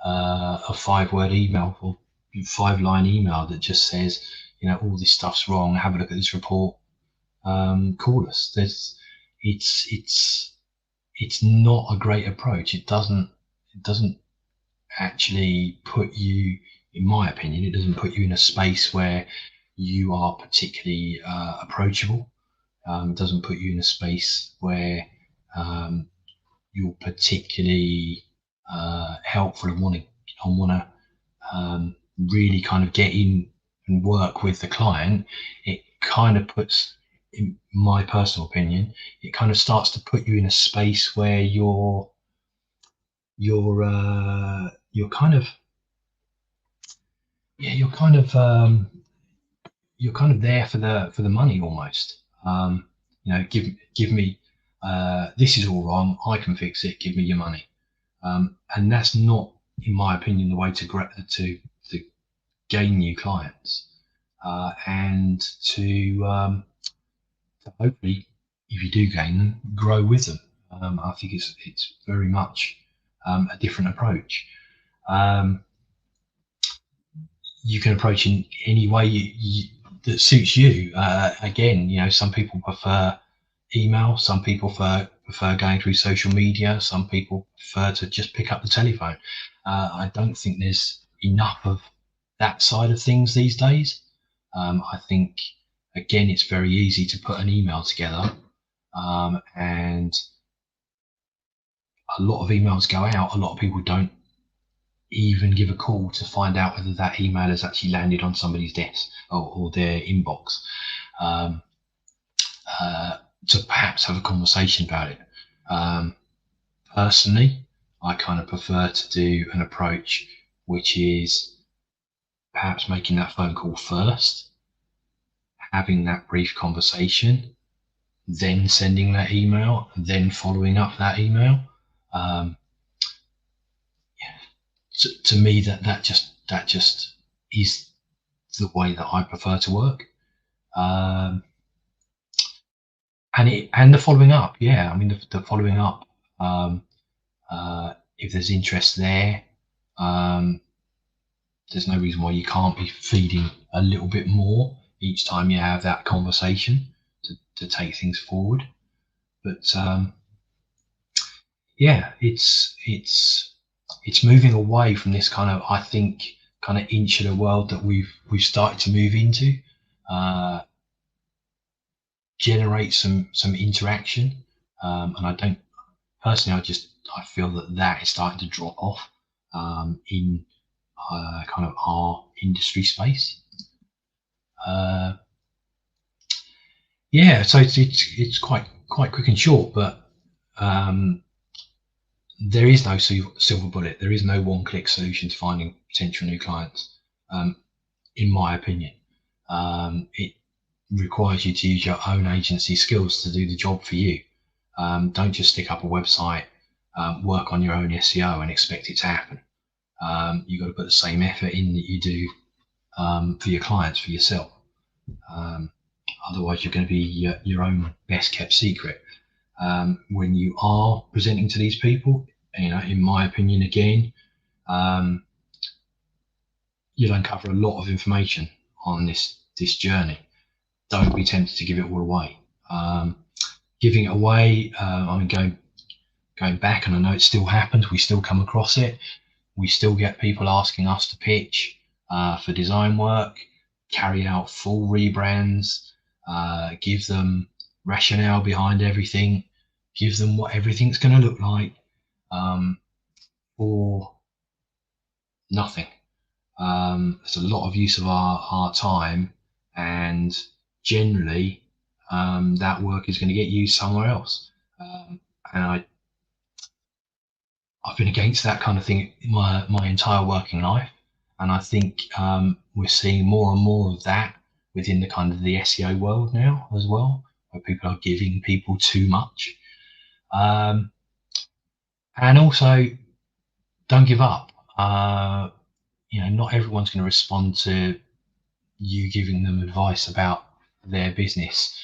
5-word email or 5-line email that just says, you know, all this stuff's wrong. Have a look at this report. Call us. It's not a great approach. It doesn't actually put you, in my opinion, it doesn't put you in a space where you are particularly approachable. It doesn't put you in a space where you're particularly helpful and want to really kind of get in and work with the client. It kind of puts, in my personal opinion, it kind of starts to put you in a space where you're kind of there for the money almost. You know, give me this is all wrong, I can fix it, give me your money. And that's not, in my opinion, the way to gain new clients, and to hopefully, if you do gain them, grow with them. I think it's very much a different approach. You can approach in any way that suits you. Again, you know, some people prefer email, some people prefer going through social media, some people prefer to just pick up the telephone. I don't think there's enough of that side of things these days. I think, again, it's very easy to put an email together, and a lot of emails go out. A lot of people don't even give a call to find out whether that email has actually landed on somebody's desk or their inbox, to perhaps have a conversation about it. Personally, I kind of prefer to do an approach which is perhaps making that phone call first, having that brief conversation, then sending that email, then following up that email. To me, that just is the way that I prefer to work. And the following up, yeah. I mean, the following up. If there's interest there, there's no reason why you can't be feeding a little bit more each time you have that conversation to take things forward. But yeah, it's moving away from this kind of, I think, kind of insular world that we've started to move into. Generate some interaction, and I don't personally. I feel that is starting to drop off in kind of our industry space. Yeah, so it's quite quick and short, but there is no silver bullet. There is no one-click solution to finding potential new clients, in my opinion. It requires you to use your own agency skills to do the job for you. Don't just stick up a website, work on your own SEO and expect it to happen. You've got to put the same effort in that you do for your clients, for yourself. otherwise you're going to be your own best kept secret. When you are presenting to these people, in my opinion, again, you'll uncover a lot of information on this journey. Don't be tempted to give it all away. Giving it away, I mean, going back, and I know it still happens. We still come across it. We still get people asking us to pitch for design work, carry out full rebrands, give them rationale behind everything, give them what everything's going to look like, or nothing. It's a lot of use of our time, and generally that work is going to get used somewhere else. And I've been against that kind of thing my entire working life, and I think we're seeing more and more of that within the kind of the SEO world now as well, where people are giving people too much. And also, don't give up. Not everyone's going to respond to you giving them advice about their business,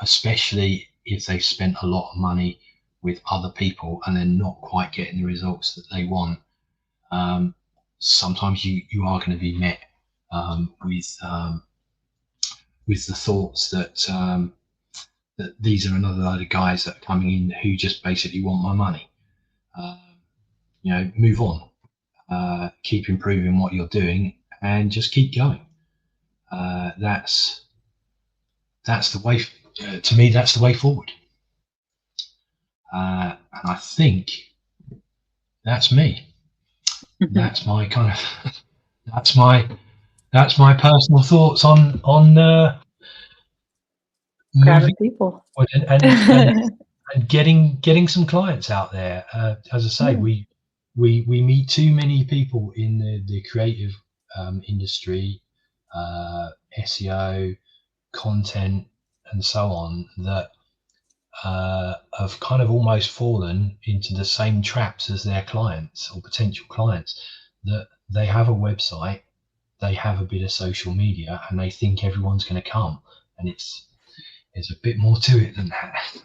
especially if they've spent a lot of money with other people and they're not quite getting the results that they want. Sometimes you are going to be met with the thoughts that these are another load of guys that are coming in who just basically want my money. Move on, keep improving what you're doing, and just keep going. That's the way. To me, that's the way forward. And I think that's me. That's my kind of that's my personal thoughts on grabbing people and getting some clients out there. As I say, we meet too many people in the creative industry, SEO, content, and so on, that have kind of almost fallen into the same traps as their clients or potential clients, that they have a website, they have a bit of social media, and they think everyone's going to come, and it's a bit more to it than that.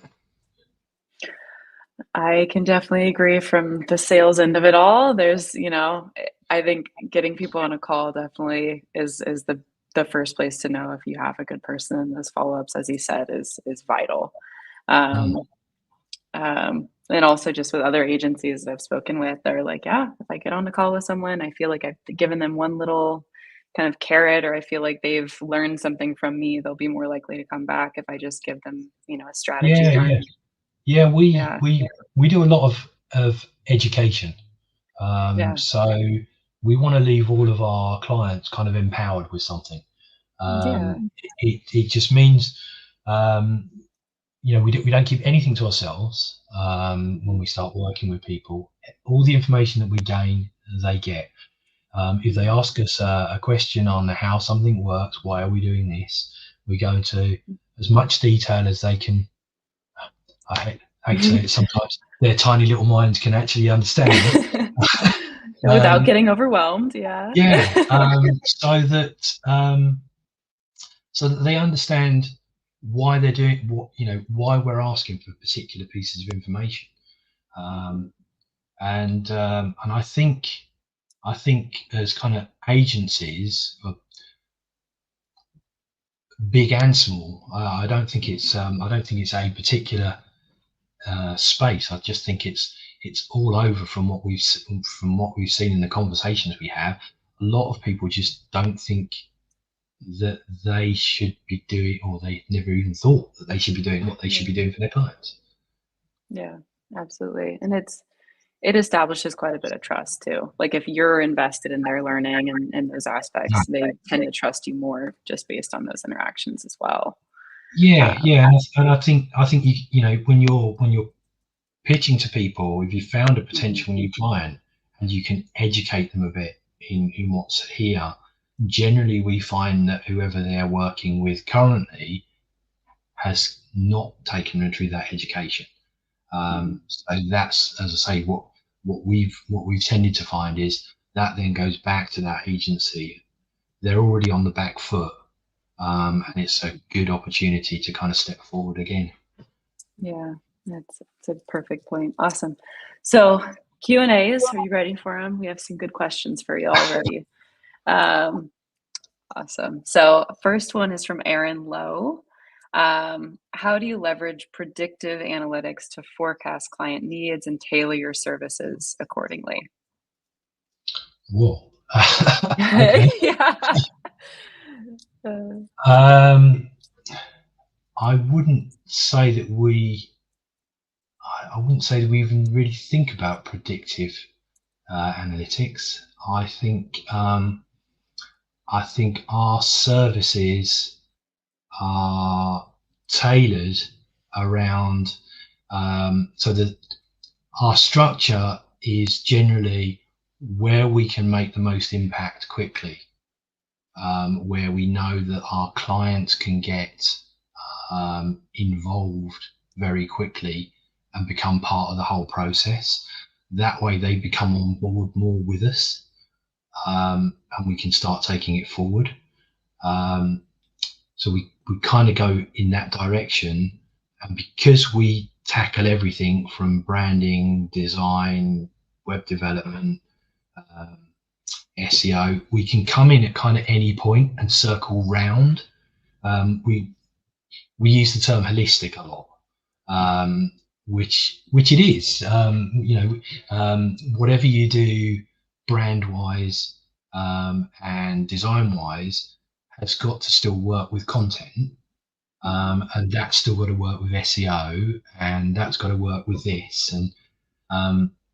I can definitely agree. From the sales end of it all, there's, I think getting people on a call definitely is the first place to know if you have a good person. Those follow-ups, as you said, is vital. And also just with other agencies that I've spoken with, they're like, yeah, if I get on a call with someone, I feel like I've given them one little kind of carrot, or I feel like they've learned something from me, they'll be more likely to come back if I just give them, a strategy. Yeah, we do a lot of education. So we want to leave all of our clients kind of empowered with something. It just means we don't keep anything to ourselves when we start working with people. All the information that we gain, they get. If they ask us a question on how something works, why are we doing this, we go into as much detail as they can. I hate to say it, sometimes their tiny little minds can actually understand it. Without getting overwhelmed. So that they understand why they're doing why we're asking for particular pieces of information. And I think as kind of agencies, big and small, I don't think it's a particular space. I just think it's all over. From what we've seen in the conversations we have, a lot of people just don't think that they should be doing, or they never even thought that they should be doing what they should be doing for their clients. Yeah, absolutely. And it establishes quite a bit of trust too. Like if you're invested in their learning and those aspects, they tend to trust you more just based on those interactions as well. And I think when you're pitching to people, if you found a potential new client and you can educate them a bit in what's here, generally we find that whoever they're working with currently has not taken them through that education. So that's, as I say, what we've tended to find, is that then goes back to that agency. They're already on the back foot, and it's a good opportunity to kind of step forward again. Yeah, that's a perfect point. Awesome. So Q&As, are you ready for them? We have some good questions for you already. Awesome. So first one is from Aaron Lowe. How do you leverage predictive analytics to forecast client needs and tailor your services accordingly? Whoa. Okay. Yeah. I wouldn't say that I wouldn't say that we even really think about predictive analytics. I think our services are tailored around, so that our structure is generally where we can make the most impact quickly, where we know that our clients can get involved very quickly and become part of the whole process. That way they become on board more with us, and we can start taking it forward. So we kind of go in that direction. And because we tackle everything from branding, design, web development, um, SEO, we can come in at kind of any point and circle round. We use the term holistic a lot, which it is. Whatever you do, brand wise and design wise, has got to still work with content, and that's still got to work with SEO, and that's got to work with this, and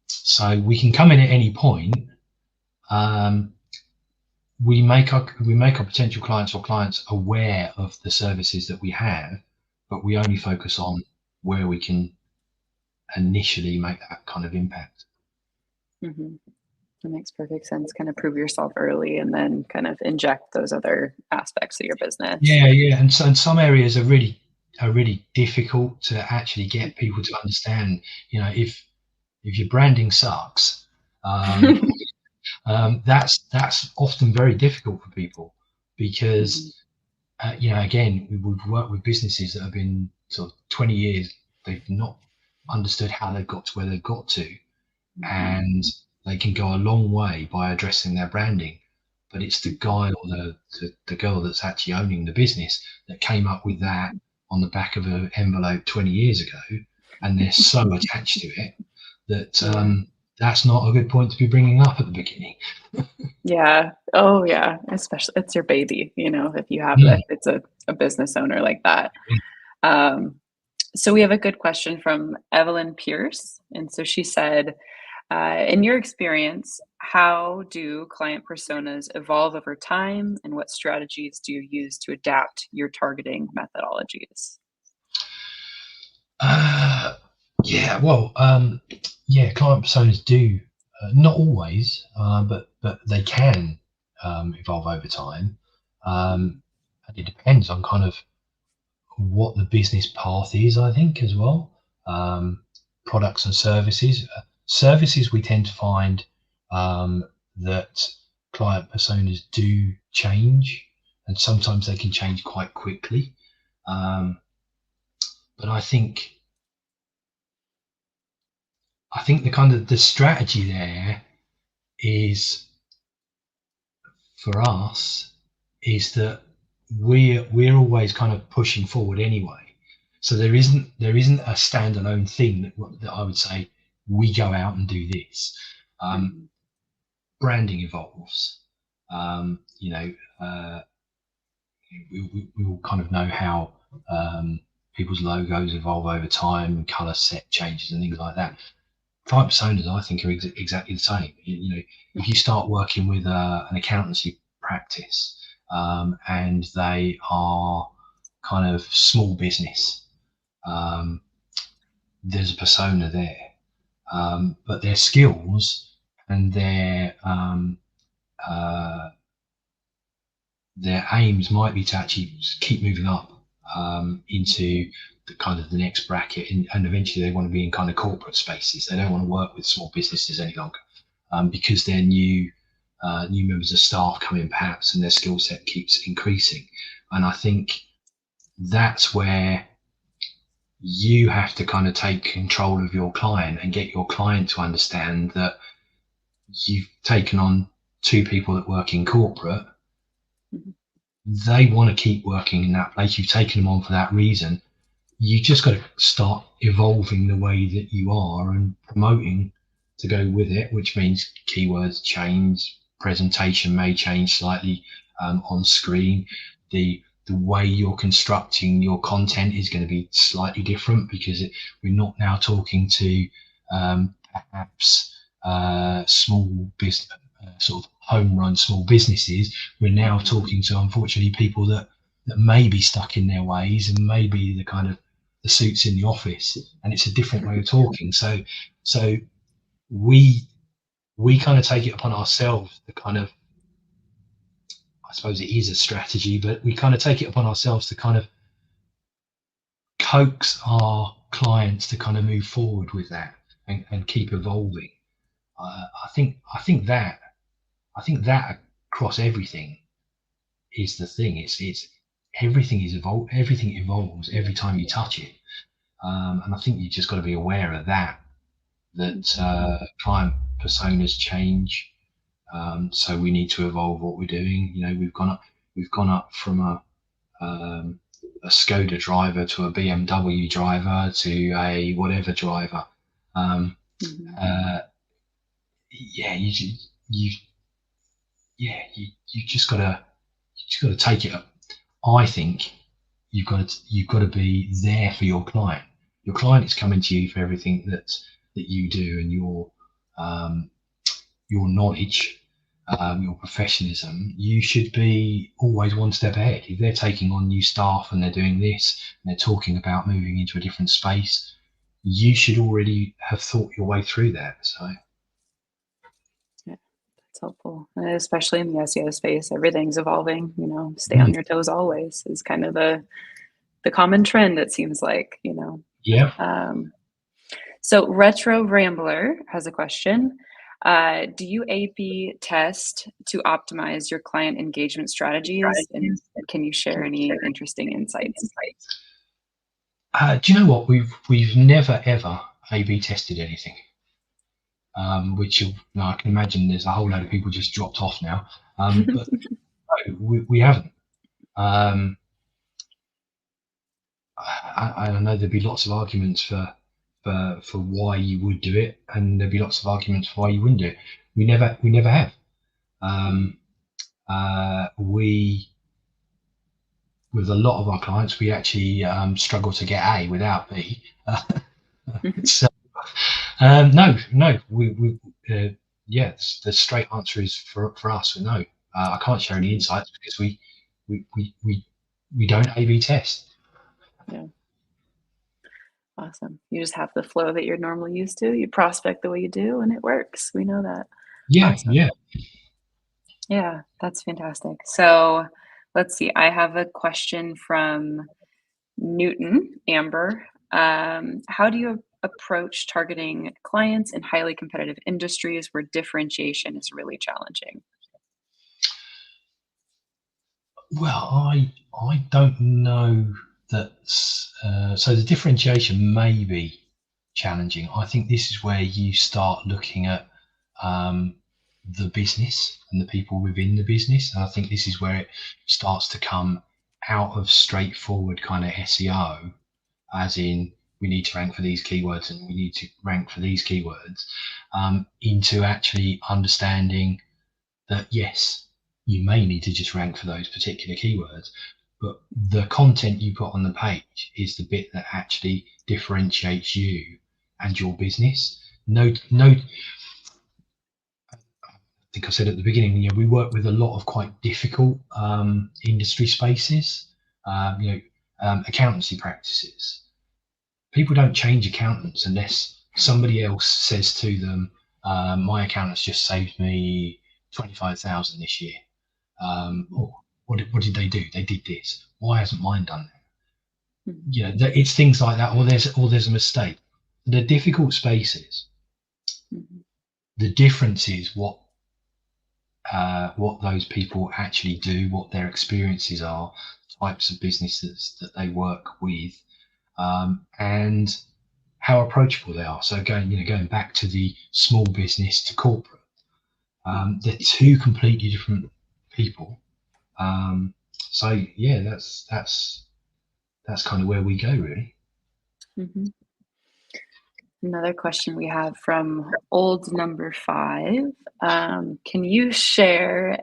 so we can come in at any point. We make our potential clients or clients aware of the services that we have, but we only focus on where we can initially make that kind of impact. Mm-hmm. That makes perfect sense. Kind of prove yourself early and then kind of inject those other aspects of your business. Yeah, and so, and some areas are really difficult to actually get people to understand. If your branding sucks, that's often very difficult for people, because again, we've worked with businesses that have been sort of 20 years. They've not understood how they've got to where they've got to, and they can go a long way by addressing their branding. But it's the guy or the girl that's actually owning the business that came up with that on the back of an envelope 20 years ago, and they're so attached to it that that's not a good point to be bringing up at the beginning. Yeah. Oh, yeah. Especially it's your baby, if you have if it's a business owner like that. So we have a good question from Evelyn Pierce. And so she said, in your experience, how do client personas evolve over time, and what strategies do you use to adapt your targeting methodologies? Client personas do, not always, but they can evolve over time. And it depends on kind of what the business path is, I think, as well. Products and services. Services, we tend to find that client personas do change, and sometimes they can change quite quickly. But I think the kind of the strategy there is, for us, is that we're always kind of pushing forward anyway. So there isn't a standalone thing that I would say we go out and do this. Branding evolves. We all kind of know how people's logos evolve over time, color set changes and things like that. Client personas, I think, are exactly the same. If you start working with an accountancy practice, and they are kind of small business, there's a persona there, but their skills and their aims might be to actually keep moving up into the kind of the next bracket, and eventually they want to be in kind of corporate spaces. They don't want to work with small businesses any longer, because they're new members of staff come in perhaps, and their skill set keeps increasing. And I think that's where you have to kind of take control of your client and get your client to understand that you've taken on two people that work in corporate. Mhm. They want to keep working in that place. You've taken them on for that reason. You just got to start evolving the way that you are and promoting to go with it, which means keywords change, presentation may change slightly on screen. The way you're constructing your content is going to be slightly different because we're not now talking to perhaps small business, sort of home run small businesses. We're now talking to, unfortunately, people that may be stuck in their ways and maybe the kind of the suits in the office, and it's a different way of talking. So we kind of take it upon ourselves to kind of, I suppose it is a strategy, but we kind of take it upon ourselves to kind of coax our clients to kind of move forward with that and keep evolving. I think that across everything is the thing. It's everything is everything evolves every time you touch it. And I think you just got to be aware of that client personas change. So we need to evolve what we're doing. You know, we've gone up from a Skoda driver to a BMW driver to a whatever driver. Yeah, you you just gotta take it up. I think you've got to be there for your client. Your client is coming to you for everything that you do and your knowledge, your professionalism. You should be always one step ahead. If they're taking on new staff and they're doing this and they're talking about moving into a different space, you should already have thought your way through that. So Yeah, that's helpful. Especially in the SEO space, everything's evolving, stay on your toes always is kind of the common trend, it seems like, yeah. So Retro Rambler has a question. Do you A/B test to optimize your client engagement strategies? And can you share any interesting insights? Do you know what? We've never ever A/B tested anything. Which I can imagine there's a whole load of people just dropped off now. But no, we haven't. I know there'd be lots of arguments for why you would do it, and there'd be lots of arguments for why you wouldn't do it. We never have. We with a lot of our clients, we actually struggle to get A without B. So no, yes, the straight answer is for us. No, I can't share any insights because we don't A/B test. Yeah. Awesome. You just have the flow that you're normally used to. You prospect the way you do, and it works. We know that. Yeah, Awesome. yeah. Yeah, that's fantastic. So let's see. I have a question from Newton Amber. How do you approach targeting clients in highly competitive industries where differentiation is really challenging? Well, I don't know that. So the differentiation may be challenging. I think this is where you start looking at the business and the people within the business. And I think this is where it starts to come out of straightforward kind of SEO, as in we need to rank for these keywords and we need to rank for these keywords, into actually understanding that yes, you may need to just rank for those particular keywords, but the content you put on the page is the bit that actually differentiates you and your business. No, I think I said at the beginning, we work with a lot of quite difficult industry spaces, accountancy practices. People don't change accountants unless somebody else says to them, my accountant's just saved me 25,000 this year. What did they do? They did this. Why hasn't mine done that? It's things like that, or there's a mistake. The difficult spaces. The difference is what what those people actually do, what their experiences are, types of businesses that they work with, and how approachable they are. So going back to the small business to corporate, they're two completely different people. So yeah, that's kind of where we go, really. Mm-hmm. Another question we have from old number 5. Can you share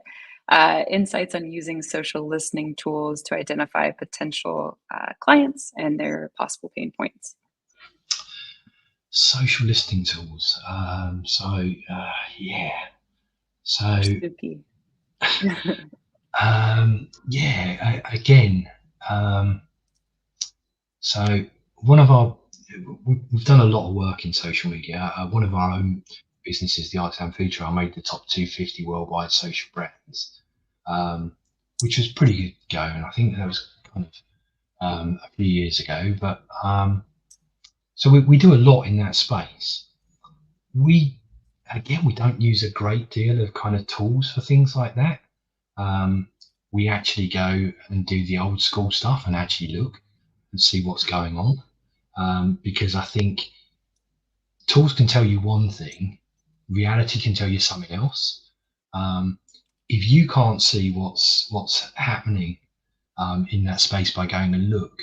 insights on using social listening tools to identify potential clients and their possible pain points? Social listening tools. Yeah. So Spooky. again, so we've done a lot of work in social media. One of our own businesses, the Artisan Food Trail, made the top 250 worldwide social brands, which was pretty good going. And I think that was kind of a few years ago. But so we do a lot in that space. We don't use a great deal of kind of tools for things like that. We actually go and do the old school stuff and actually look and see what's going on, because I think tools can tell you one thing, reality can tell you something else. If you can't see what's happening in that space by going and look,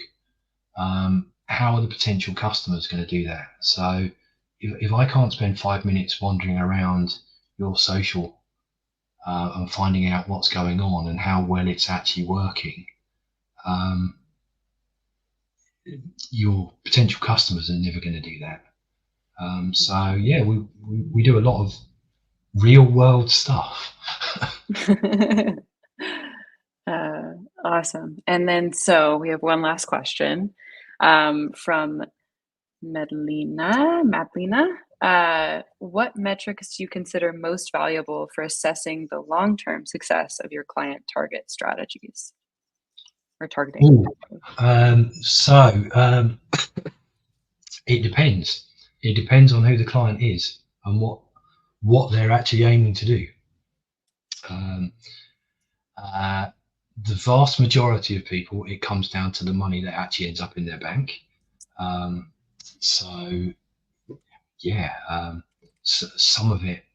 how are the potential customers going to do that? So if I can't spend 5 minutes wandering around your social and finding out what's going on and how well it's actually working, your potential customers are never going to do that. So yeah, we do a lot of real world stuff. Awesome. And then so we have one last question from Madlina. What metrics do you consider most valuable for assessing the long-term success of your client target strategies or targeting? It depends. It depends on who the client is and what they're actually aiming to do. The vast majority of people, it comes down to the money that actually ends up in their bank. So some of it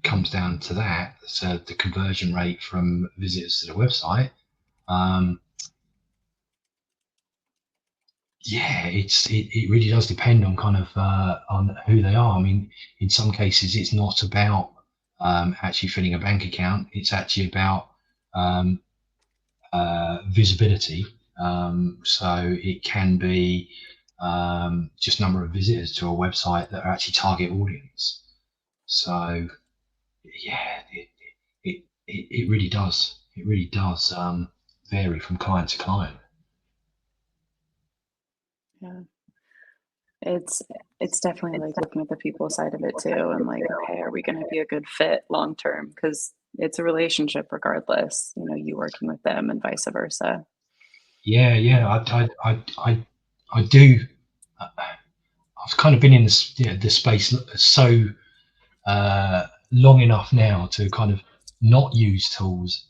comes down to that. So the conversion rate from visitors to the website. It really does depend on kind of on who they are. I mean, in some cases, it's not about actually filling a bank account. It's actually about visibility. So it can be just number of visitors to a website that are actually target audience. So yeah, it really does. It really does vary from client to client. Yeah. It's definitely like looking at the people side of it too, and like, okay, are we going to be a good fit long term? Because it's a relationship regardless, you working with them and vice versa. Yeah, I do. I've kind of been in this space so long enough now to kind of not use tools,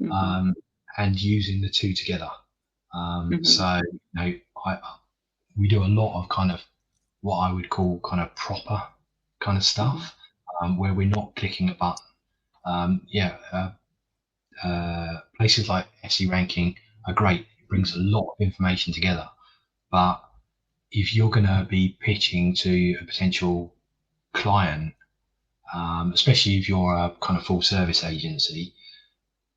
Mm-hmm. and using the two together. So we do a lot of kind of what I would call kind of proper kind of stuff, where we're not clicking a button. Places like SE Ranking are great. It brings a lot of information together. But if you're going to be pitching to a potential client, especially if you're a kind of full service agency,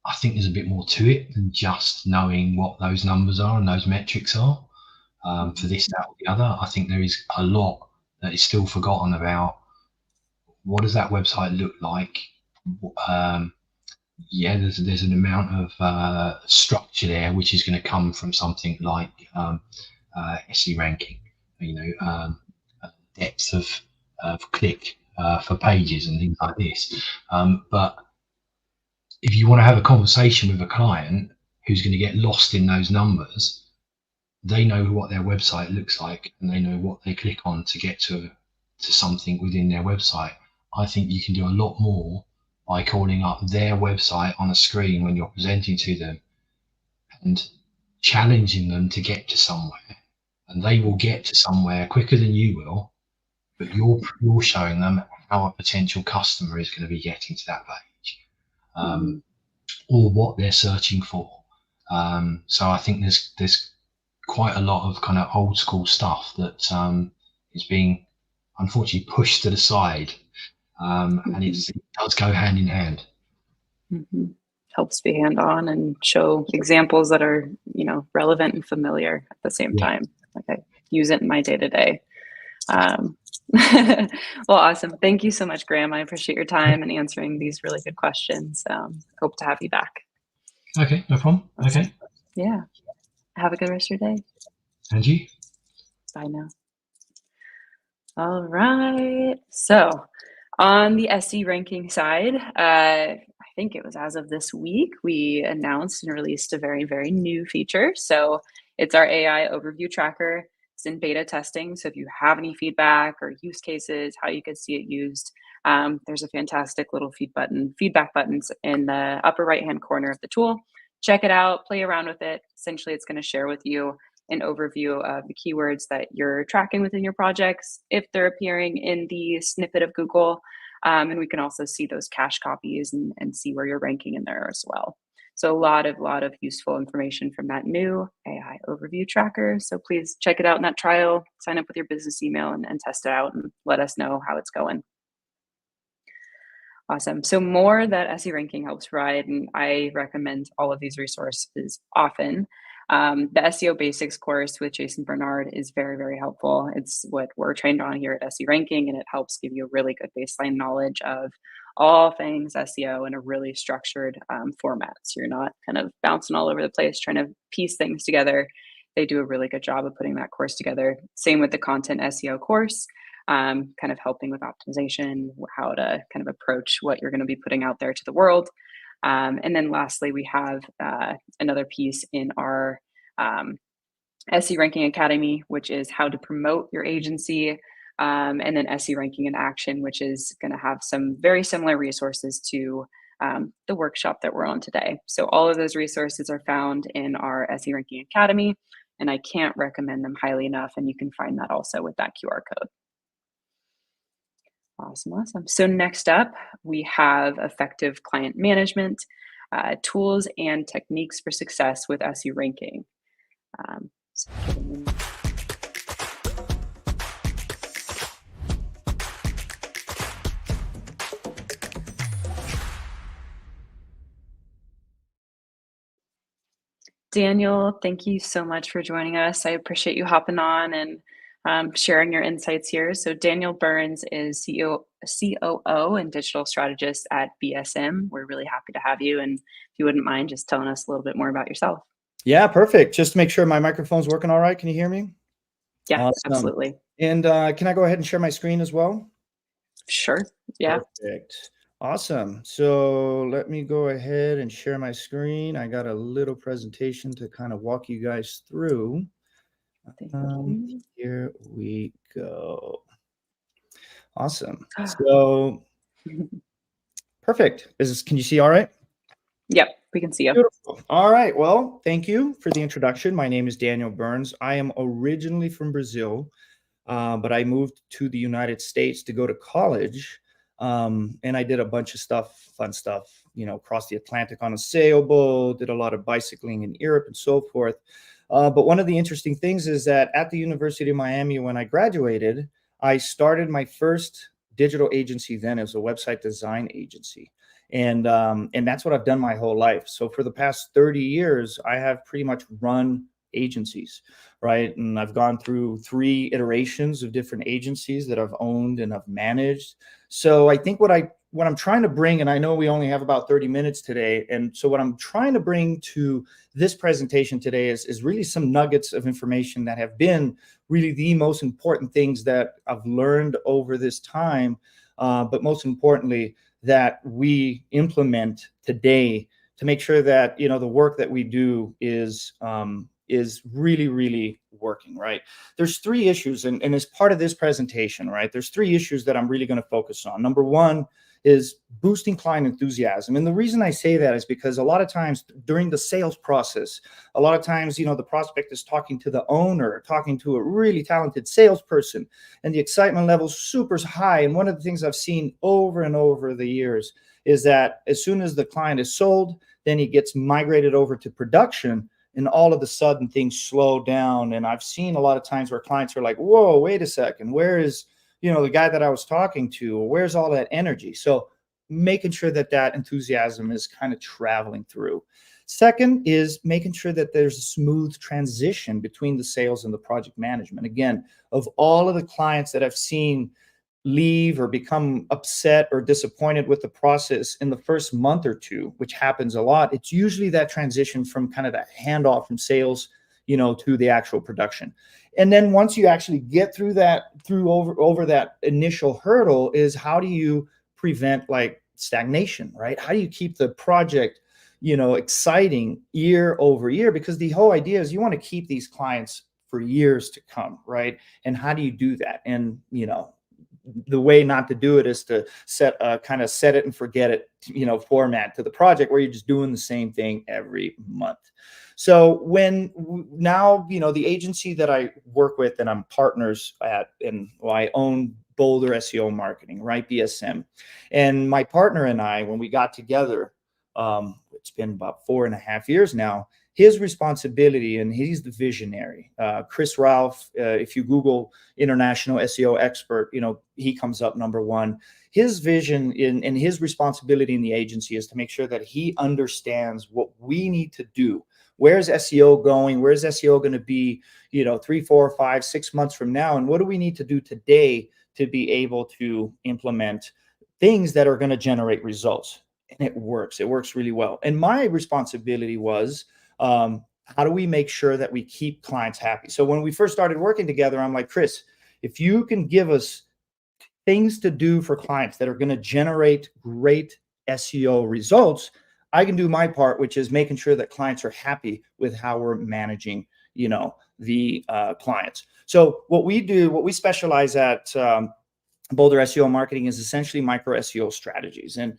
I think there's a bit more to it than just knowing what those numbers are and those metrics are. For this, that, or the other, I think there is a lot that is still forgotten about. What does that website look like? There's an amount of structure there, which is going to come from something like SE Ranking, depth of click for pages and things like this. But if you want to have a conversation with a client who's going to get lost in those numbers, they know what their website looks like and they know what they click on to get to to something within their website. I think you can do a lot more by calling up their website on a screen when you're presenting to them and challenging them to get to somewhere. And they will get to somewhere quicker than you will, but you're showing them how a potential customer is going to be getting to that page, or what they're searching for. So I think there's quite a lot of kind of old school stuff that is being unfortunately pushed to the side, and it does go hand in hand. Helps be hands-on and show examples that are, relevant and familiar at the same time. Like I use it in my day-to-day. Well, awesome. Thank you so much, Graham. I appreciate your time and answering these really good questions. Hope to have you back. Okay, no problem. Awesome. Okay. Yeah. Have a good rest of your day. And you? Bye now. All right. So on the SE ranking side, I think it was as of this week, we announced and released a very, very new feature. So it's our AI overview tracker. It's in beta testing. So if you have any feedback or use cases, how you could see it used, there's a fantastic little feedback buttons in the upper right-hand corner of the tool. Check it out, play around with it. Essentially, it's going to share with you an overview of the keywords that you're tracking within your projects, if they're appearing in the snippet of Google. And we can also see those cache copies and see where you're ranking in there as well. So a lot of useful information from that new AI overview tracker. So please check it out in that trial, sign up with your business email and test it out and let us know how it's going. Awesome. So more that SE Ranking helps provide, and I recommend all of these resources often. The SEO Basics course with Jason Bernard is very, very helpful. It's what we're trained on here at SE Ranking, and it helps give you a really good baseline knowledge of all things SEO in a really structured format. So you're not kind of bouncing all over the place trying to piece things together. They do a really good job of putting that course together. Same with the Content SEO course. Kind of helping with optimization, how to kind of approach what you're going to be putting out there to the world. And then lastly, we have another piece in our SE Ranking Academy, which is how to promote your agency, and then SE Ranking in Action, which is going to have some very similar resources to the workshop that we're on today. So all of those resources are found in our SE Ranking Academy, and I can't recommend them highly enough, and you can find that also with that QR code. Awesome. So next up, we have effective client management, tools and techniques for success with SE Ranking. Daniel, thank you so much for joining us. I appreciate you hopping on and sharing your insights here. So Daniel Burns is COO and digital strategist at BSM. We're really happy to have you. And if you wouldn't mind just telling us a little bit more about yourself. Yeah, perfect. Just to make sure my microphone's working all right. Can you hear me? Yeah, awesome. Absolutely. And can I go ahead and share my screen as well? Sure. Yeah. Perfect. Awesome. So let me go ahead and share my screen. I got a little presentation to kind of walk you guys through. Here we go. Awesome. So perfect. Can you see all right? Yep, we can see you. Beautiful. All right. Well, thank you for the introduction. My name is Daniel Burns. I am originally from Brazil, but I moved to the United States to go to college. And I did a bunch of fun stuff, across the Atlantic on a sailboat, did a lot of bicycling in Europe and so forth. But one of the interesting things is that at the University of Miami, when I graduated, I started my first digital agency then. It was a website design agency. And that's what I've done my whole life. So for the past 30 years, I have pretty much run agencies, right? And I've gone through 3 iterations of different agencies that I've owned and I've managed. So I think what I'm trying to bring, and I know we only have about 30 minutes today, and so what I'm trying to bring to this presentation today is really some nuggets of information that have been really the most important things that I've learned over this time, but most importantly, that we implement today to make sure that the work that we do is is really, really working, right? There's three issues, and as part of this presentation, right, there's three issues that I'm really going to focus on. Number one is boosting client enthusiasm. And the reason I say that is because a lot of times during the sales process, a lot of times, the prospect is talking to the owner, talking to a really talented salesperson, and the excitement level is super high. And one of the things I've seen over and over the years is that as soon as the client is sold, then he gets migrated over to production, and all of a sudden things slow down. And I've seen a lot of times where clients are like, whoa, wait a second, where is the guy that I was talking to, or where's all that energy? So making sure that that enthusiasm is kind of traveling through. Second is making sure that there's a smooth transition between the sales and the project management. Again, of all of the clients that I've seen leave or become upset or disappointed with the process in the first month or two, which happens a lot, it's usually that transition from kind of that handoff from sales, to the actual production. And then once you actually get through over that initial hurdle, is how do you prevent like stagnation, right? How do you keep the project, exciting year over year? Because the whole idea is you want to keep these clients for years to come, right? And how do you do that? And, the way not to do it is to set it and forget it, format to the project where you're just doing the same thing every month. So now, the agency that I work with and I'm partners at, and I own Boulder SEO Marketing, right? BSM. And my partner and I, when we got together, it's been about 4.5 years now, his responsibility, and he's the visionary. Chris Ralph, if you Google international SEO expert, he comes up number one. His vision and his responsibility in the agency is to make sure that he understands what we need to do. Where's SEO going? Where's SEO going to be, 3, 4, 5, 6 months from now? And what do we need to do today to be able to implement things that are going to generate results? And it works really well. And my responsibility was, how do we make sure that we keep clients happy? So when we first started working together, I'm like, Chris, if you can give us things to do for clients that are going to generate great SEO results, I can do my part, which is making sure that clients are happy with how we're managing, the clients. So what we specialize at Boulder SEO Marketing is essentially micro SEO strategies. And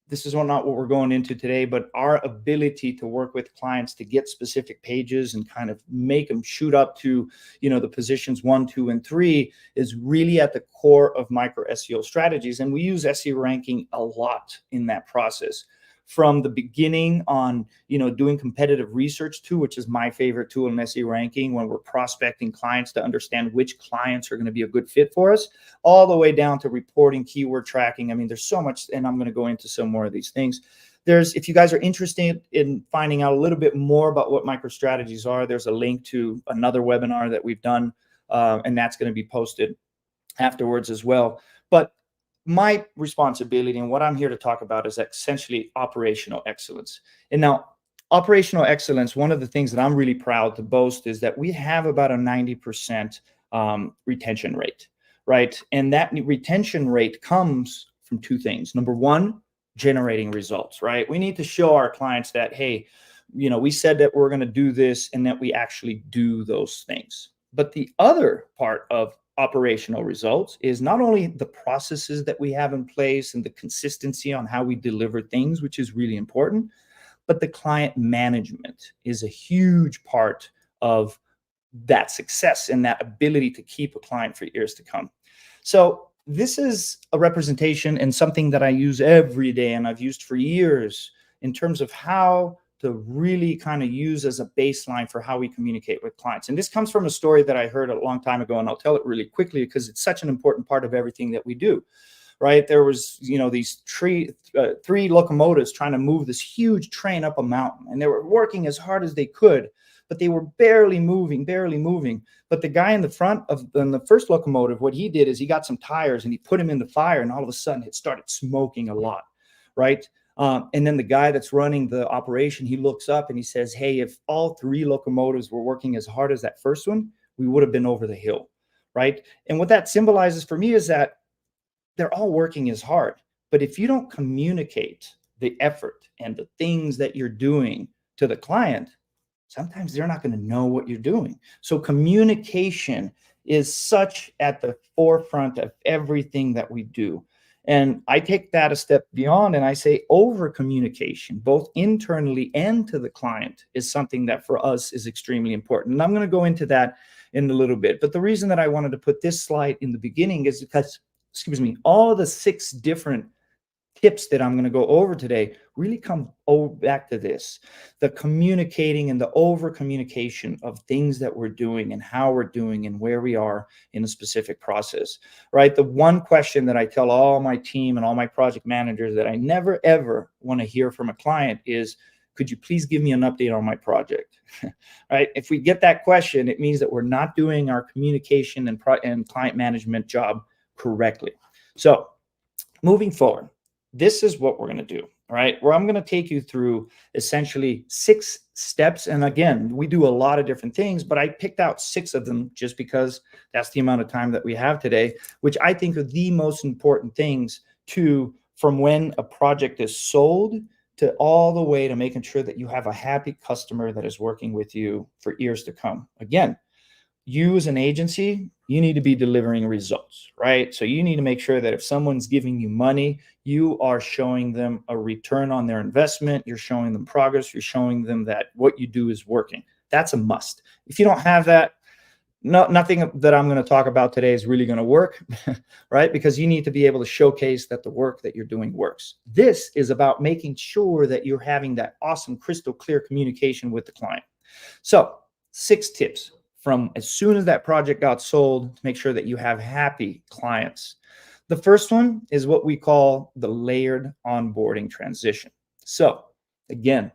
this is not what we're going into today, but our ability to work with clients to get specific pages and kind of make them shoot up to, the positions 1, 2, and 3 is really at the core of micro SEO strategies. And we use SE Ranking a lot in that process. From the beginning on, doing competitive research too, which is my favorite tool in SE Ranking when we're prospecting clients to understand which clients are going to be a good fit for us, all the way down to reporting, keyword tracking. I mean, there's so much, and I'm going to go into some more of these things. If you guys are interested in finding out a little bit more about what microstrategies are, there's a link to another webinar that we've done, and that's going to be posted afterwards as well. But my responsibility and what I'm here to talk about is essentially operational excellence. And now, operational excellence, one of the things that I'm really proud to boast is that we have about a 90% retention rate, right? And that retention rate comes from two things. Number one, generating results, right? We need to show our clients that, hey, we said that we're going to do this and that we actually do those things. But the other part of operational results is not only the processes that we have in place and the consistency on how we deliver things, which is really important, but the client management is a huge part of that success and that ability to keep a client for years to come. So this is a representation and something that I use every day and I've used for years in terms of how to really kind of use as a baseline for how we communicate with clients. And this comes from a story that I heard a long time ago, and I'll tell it really quickly because it's such an important part of everything that we do, right? There was, these three locomotives trying to move this huge train up a mountain, and they were working as hard as they could, but they were barely moving. But the guy in the front of the first locomotive, what he did is he got some tires and he put them in the fire, and all of a sudden it started smoking a lot, right? And then the guy that's running the operation, he looks up and he says, hey, if all 3 locomotives were working as hard as that first one, we would have been over the hill, right? And what that symbolizes for me is that they're all working as hard. But if you don't communicate the effort and the things that you're doing to the client, sometimes they're not going to know what you're doing. So communication is such at the forefront of everything that we do. And I take that a step beyond and I say over communication, both internally and to the client, is something that for us is extremely important. And I'm going to go into that in a little bit. But the reason that I wanted to put this slide in the beginning is because, excuse me, all the 6 different tips that I'm going to go over today really come back to this, the communicating and the over communication of things that we're doing and how we're doing and where we are in a specific process, right? The one question that I tell all my team and all my project managers that I never, ever want to hear from a client is, could you please give me an update on my project? Right? If we get that question, it means that we're not doing our communication and client management job correctly. So moving forward, this is what we're going to do, all right? Where I'm going to take you through essentially 6 steps. And again, we do a lot of different things, but I picked out 6 of them just because that's the amount of time that we have today, which I think are the most important things from when a project is sold to all the way to making sure that you have a happy customer that is working with you for years to come. Again, you as an agency, you need to be delivering results, right? So you need to make sure that if someone's giving you money, you are showing them a return on their investment. You're showing them progress. You're showing them that what you do is working. That's a must. If you don't have that, nothing that I'm going to talk about today is really going to work, right? Because you need to be able to showcase that the work that you're doing works. This is about making sure that you're having that awesome, crystal clear communication with the client. So 6 tips from as soon as that project got sold to make sure that you have happy clients. The first one is what we call the layered onboarding transition. So again,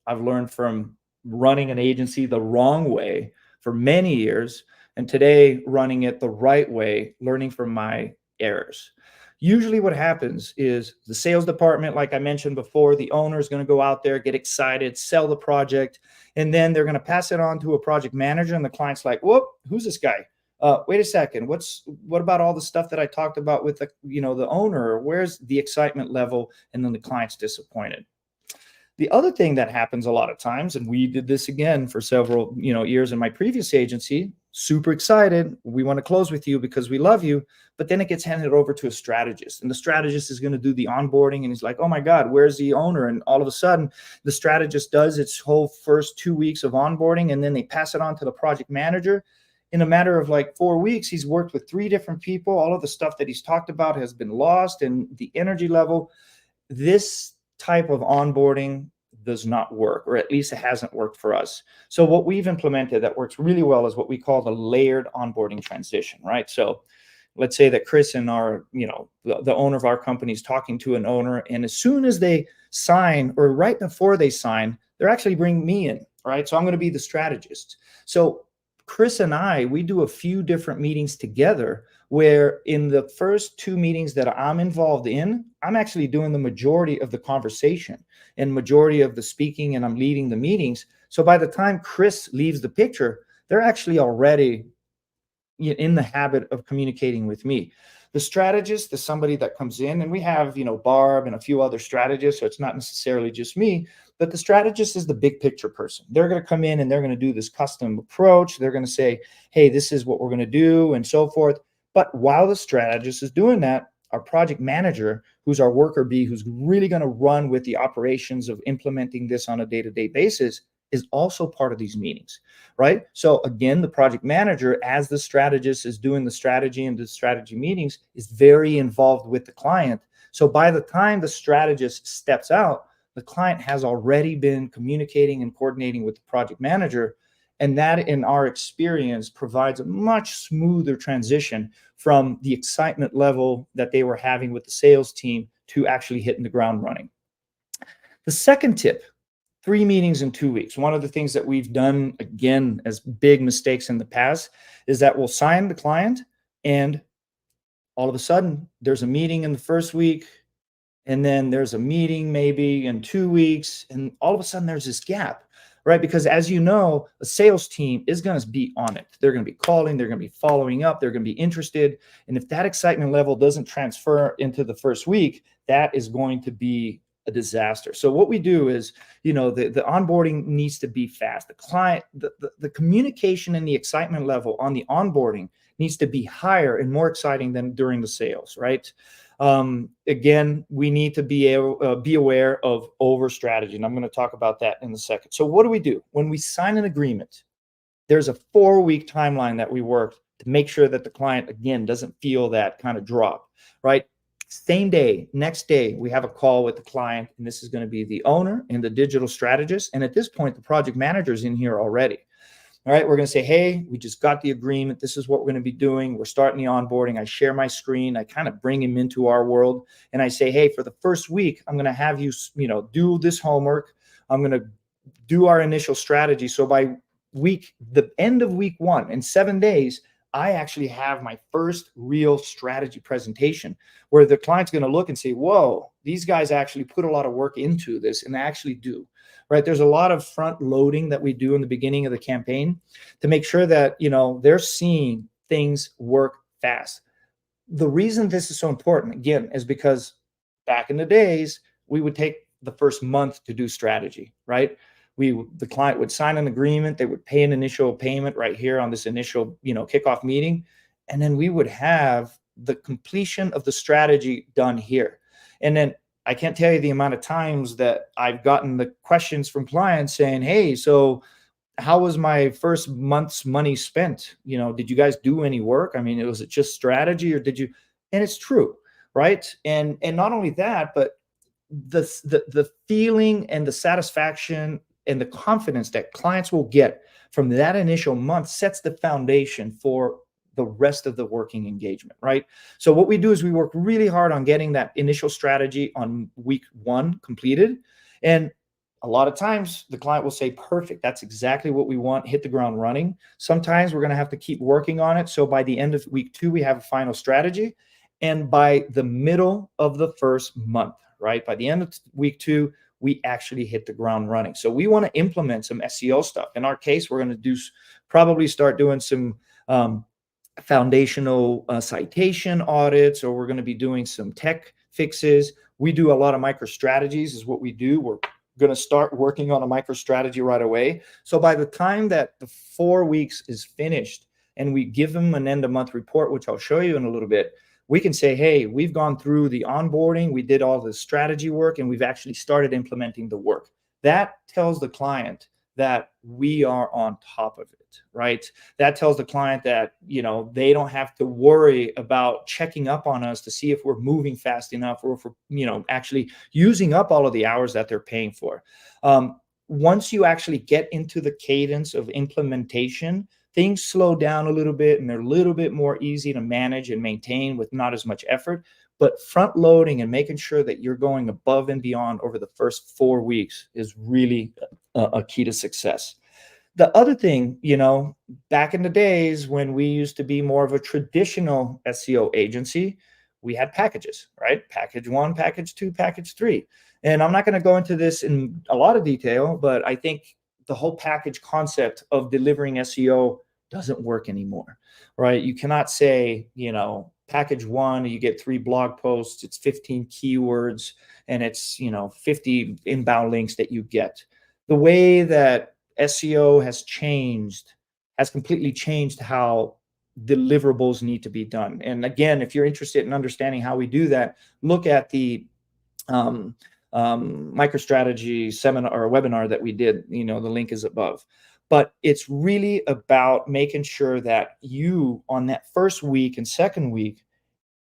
I've learned from running an agency the wrong way for many years, and today running it the right way, learning from my errors. Usually what happens is the sales department, like I mentioned before, the owner is going to go out there, get excited, sell the project, and then they're going to pass it on to a project manager, and the client's like, whoop, who's this guy? Wait a second, what about all the stuff that I talked about with the owner? Where's the excitement level? And then the client's disappointed. The other thing that happens a lot of times, and we did this again for several years in my previous agency, super excited, we want to close with you because we love you, but then it gets handed over to a strategist, and the strategist is going to do the onboarding, and he's like, oh my God, where's the owner? And all of a sudden the strategist does its whole first 2 weeks of onboarding, and then they pass it on to the project manager. In a matter of like 4 weeks, he's worked with 3 different people. All of the stuff that he's talked about has been lost, and the energy level, this type of onboarding does not work, or at least it hasn't worked for us. So what we've implemented that works really well is what we call the layered onboarding transition, right? So let's say that Chris and the owner of our company is talking to an owner, and as soon as they sign, or right before they sign, they're actually bringing me in, right? So I'm going to be the strategist. So Chris and we do a few different meetings together where in the first 2 meetings that I'm involved in, I'm actually doing the majority of the conversation and majority of the speaking, and I'm leading the meetings. So by the time Chris leaves the picture, they're actually already in the habit of communicating with me. The strategist is somebody that comes in, and we have, Barb and a few other strategists, so it's not necessarily just me, but the strategist is the big picture person. They're going to come in and they're going to do this custom approach. They're going to say, hey, this is what we're going to do, and so forth. But while the strategist is doing that, our project manager, who's our worker bee, who's really going to run with the operations of implementing this on a day-to-day basis, is also part of these meetings, right? So again, the project manager, as the strategist is doing the strategy and the strategy meetings, is very involved with the client. So by the time the strategist steps out, the client has already been communicating and coordinating with the project manager. And that, in our experience, provides a much smoother transition from the excitement level that they were having with the sales team to actually hitting the ground running. The second tip, 3 meetings in 2 weeks. One of the things that we've done, again, as big mistakes in the past, is that we'll sign the client, and all of a sudden there's a meeting in the first week, and then there's a meeting maybe in 2 weeks, and all of a sudden there's this gap, right? Because as you know, a sales team is going to be on it. They're going to be calling, they're going to be following up, they're going to be interested. And if that excitement level doesn't transfer into the first week, that is going to be a disaster. So what we do is, the onboarding needs to be fast. The client, the communication and the excitement level on the onboarding needs to be higher and more exciting than during the sales, right? Again, we need to be aware of over strategy, and I'm going to talk about that in a second. So what do we do when we sign an agreement? There's a 4-week timeline that we work to make sure that the client, again, doesn't feel that kind of drop, right? Same day, next day, we have a call with the client, and this is going to be the owner and the digital strategist. And at this point, the project manager's in here already. All right, we're going to say, hey, we just got the agreement. This is what we're going to be doing. We're starting the onboarding. I share my screen. I kind of bring him into our world. And I say, hey, for the first week, I'm going to have you, do this homework. I'm going to do our initial strategy. So by the end of week 1, in 7 days, I actually have my first real strategy presentation where the client's going to look and say, whoa, these guys actually put a lot of work into this, and they actually do, right? There's a lot of front loading that we do in the beginning of the campaign to make sure that, they're seeing things work fast. The reason this is so important, again, is because back in the days, we would take the first month to do strategy, right? The client would sign an agreement. They would pay an initial payment right here on this initial, kickoff meeting. And then we would have the completion of the strategy done here. And then I can't tell you the amount of times that I've gotten the questions from clients saying, hey, so how was my first month's money spent? Did you guys do any work? I mean, was it just strategy, or did you? And it's true, right? And not only that, but the feeling and the satisfaction and the confidence that clients will get from that initial month sets the foundation for the rest of the working engagement, right? So what we do is we work really hard on getting that initial strategy on week 1 completed. And a lot of times the client will say, perfect, that's exactly what we want, hit the ground running. Sometimes we're going to have to keep working on it. So by the end of week 2, we have a final strategy. And by the middle of the first month, right, by the end of week 2, we actually hit the ground running. So we want to implement some SEO stuff. In our case, we're going to probably start doing some foundational citation audits, or we're going to be doing some tech fixes. We do a lot of micro strategies is what we do. We're going to start working on a micro strategy right away. So by the time that the 4 weeks is finished and we give them an end of month report, which I'll show you in a little bit, we can say, hey, we've gone through the onboarding, we did all the strategy work, and we've actually started implementing the work. That tells the client that we are on top of it, right? That tells the client that, they don't have to worry about checking up on us to see if we're moving fast enough, or if we're, actually using up all of the hours that they're paying for. Once you actually get into the cadence of implementation, things slow down a little bit, and they're a little bit more easy to manage and maintain with not as much effort. But front loading and making sure that you're going above and beyond over the first 4 weeks is really a key to success. The other thing, back in the days when we used to be more of a traditional SEO agency, we had packages, right? Package 1, package 2, package 3. And I'm not going to go into this in a lot of detail, but I think the whole package concept of delivering SEO doesn't work anymore, right? You cannot say, package 1, you get 3 blog posts, it's 15 keywords, and it's, 50 inbound links that you get. The way that SEO has completely changed how deliverables need to be done. And again, if you're interested in understanding how we do that, look at the MicroStrategy seminar or webinar that we did. The link is above. But it's really about making sure that you, on that first week and second week,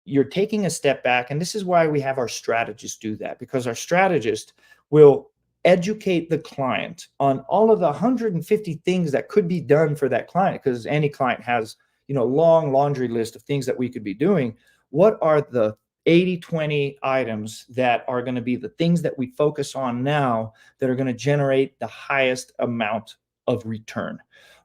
you're taking a step back. And this is why we have our strategists do that, because our strategist will educate the client on all of the 150 things that could be done for that client, because any client has, long laundry list of things that we could be doing. What are the 80-20 items that are going to be the things that we focus on now that are going to generate the highest amount of return,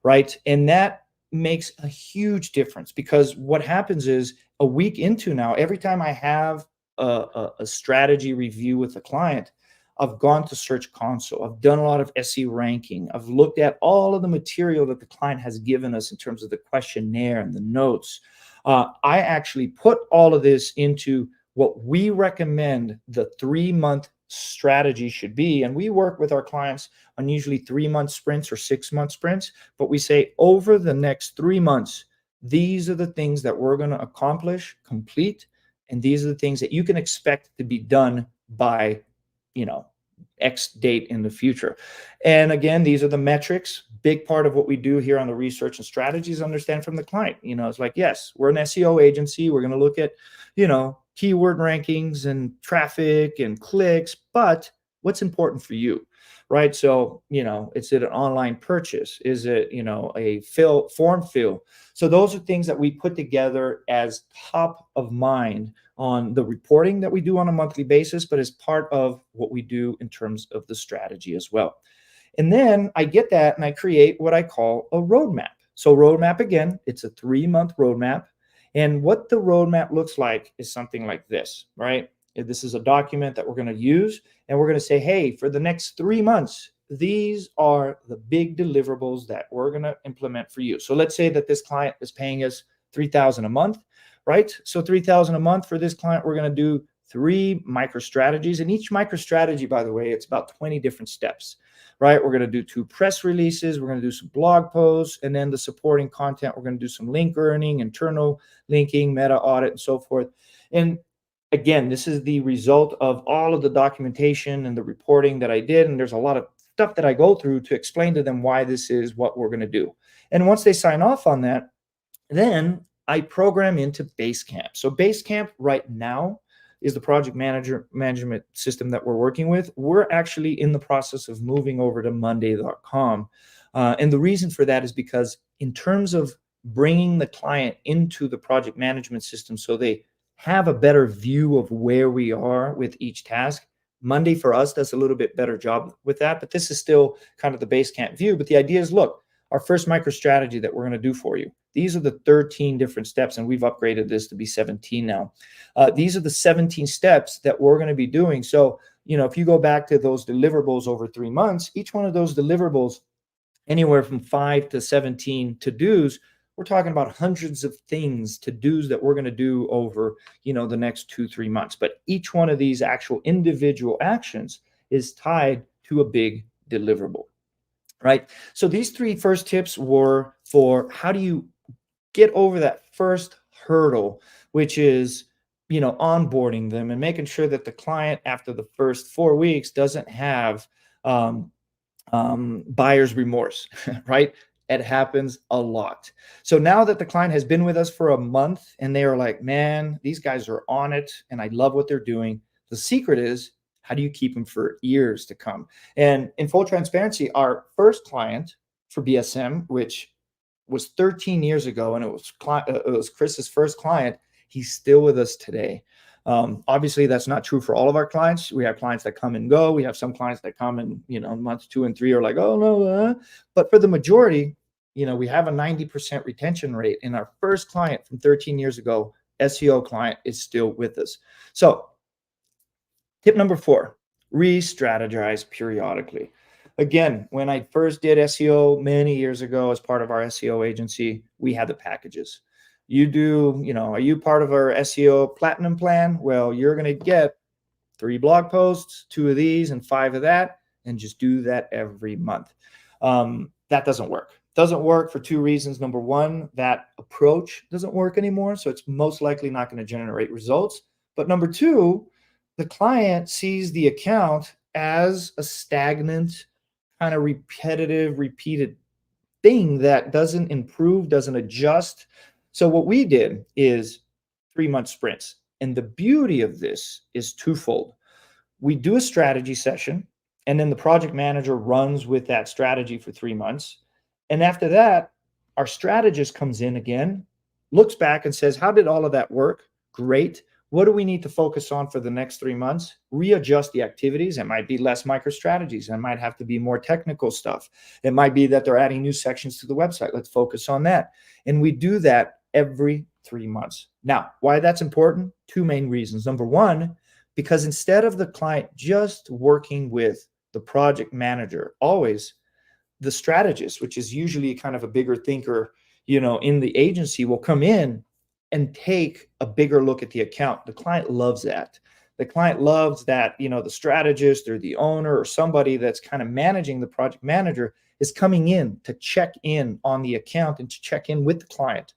right? And that makes a huge difference, because what happens is a week into now, every time I have a strategy review with a client, I've gone to Search Console. I've done a lot of SE ranking. I've looked at all of the material that the client has given us in terms of the questionnaire and the notes. I actually put all of this into what we recommend the 3-month strategy should be. And we work with our clients on usually 3-month sprints or 6-month sprints, but we say over the next 3 months, these are the things that we're going to accomplish, complete, and these are the things that you can expect to be done by, X date in the future. And again, these are the metrics. Big part of what we do here on the research and strategies understand from the client. It's like, yes, we're an SEO agency. We're going to look at, keyword rankings and traffic and clicks, but what's important for you, right? So, is it an online purchase? Is it, a form fill? So those are things that we put together as top of mind on the reporting that we do on a monthly basis, but as part of what we do in terms of the strategy as well. And then I get that and I create what I call a roadmap. So roadmap, again, it's a 3-month roadmap. And what the roadmap looks like is something like this, right? This is a document that we're going to use, and we're going to say, hey, for the next 3 months, these are the big deliverables that we're going to implement for you. So let's say that this client is paying us $3,000 a month, right? So $3,000 a month for this client, we're going to do 3 micro strategies. And each micro strategy, by the way, it's about 20 different steps, right? We're going to do 2 press releases. We're going to do some blog posts, and then the supporting content. We're going to do some link earning, internal linking, meta audit, and so forth. And again, this is the result of all of the documentation and the reporting that I did. And there's a lot of stuff that I go through to explain to them why this is what we're going to do. And once they sign off on that, then I program into Basecamp. So Basecamp right now is the project management system that we're working with. We're actually in the process of moving over to Monday.com. And the reason for that is because in terms of bringing the client into the project management system so they have a better view of where we are with each task, Monday for us does a little bit better job with that, but this is still kind of the Basecamp view. But the idea is, look, our first micro strategy that we're going to do for you, these are the 13 different steps, and we've upgraded this to be 17 now. These are the 17 steps that we're going to be doing. So, if you go back to those deliverables over 3 months, each one of those deliverables, anywhere from 5 to 17 to-dos, we're talking about hundreds of things, to-dos that we're going to do over, the next 2-3 months. But each one of these actual individual actions is tied to a big deliverable, right? So these 3 first tips were for how do you get over that first hurdle, which is, onboarding them and making sure that the client after the first 4 weeks doesn't have buyer's remorse, right? It happens a lot. So now that the client has been with us for a month and they are like, man, these guys are on it and I love what they're doing. The secret is, how do you keep them for years to come? And in full transparency, our first client for BSM, which was 13 years ago, and it was Chris's first client, he's still with us today. Obviously, that's not true for all of our clients. We have clients that come and go. We have some clients that come and, month 2 and 3 are like, oh, no. But for the majority, we have a 90% retention rate. And our first client from 13 years ago, SEO client, is still with us. So tip number 4, re-strategize periodically. Again, when I first did SEO many years ago as part of our SEO agency, we had the packages. You do, are you part of our SEO Platinum plan? Well, you're going to get 3 blog posts, 2 of these and 5 of that, and just do that every month. That doesn't work. Doesn't work for 2 reasons. Number 1, that approach doesn't work anymore, so it's most likely not going to generate results. But number 2, the client sees the account as a stagnant, kind of repetitive, repeated thing that doesn't improve, doesn't adjust. So what we did is 3-month sprints. And the beauty of this is twofold. We do a strategy session, and then the project manager runs with that strategy for 3 months. And after that, our strategist comes in again, looks back and says, how did all of that work? Great. What do we need to focus on for the next 3 months? Readjust the activities. It might be less micro strategies. It might have to be more technical stuff. It might be that they're adding new sections to the website. Let's focus on that. And we do that every 3 months. Now, why that's important? 2 main reasons. Number 1, because instead of the client just working with the project manager, always the strategist, which is usually kind of a bigger thinker, in the agency, will come in and take a bigger look at the account. The client loves that. The client loves that, the strategist or the owner or somebody that's kind of managing the project manager is coming in to check in on the account and to check in with the client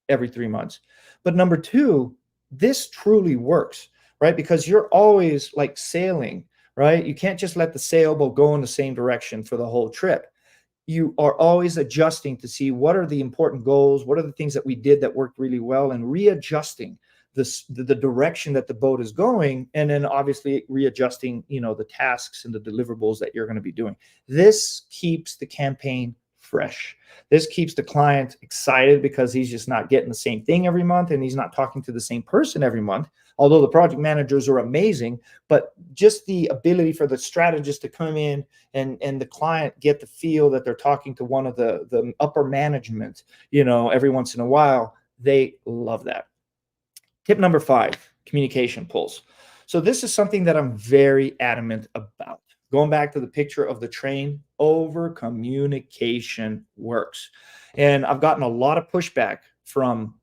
every 3 months. But number two, this truly works, right? Because you're always like sailing, right? You can't just let the sailboat go in the same direction for the whole trip. You are always adjusting to see what are the important goals, what are the things that we did that worked really well, and readjusting the direction that the boat is going, and then obviously readjusting, the tasks and the deliverables that you're going to be doing. This keeps the campaign fresh. This keeps the client excited because he's just not getting the same thing every month, and he's not talking to the same person every month. Although the project managers are amazing, but just the ability for the strategist to come in and the client get the feel that they're talking to one of the upper management, every once in a while, they love that. Tip number 5, communication pulse. So this is something that I'm very adamant about. Going back to the picture of the train, over communication works. And I've gotten a lot of pushback from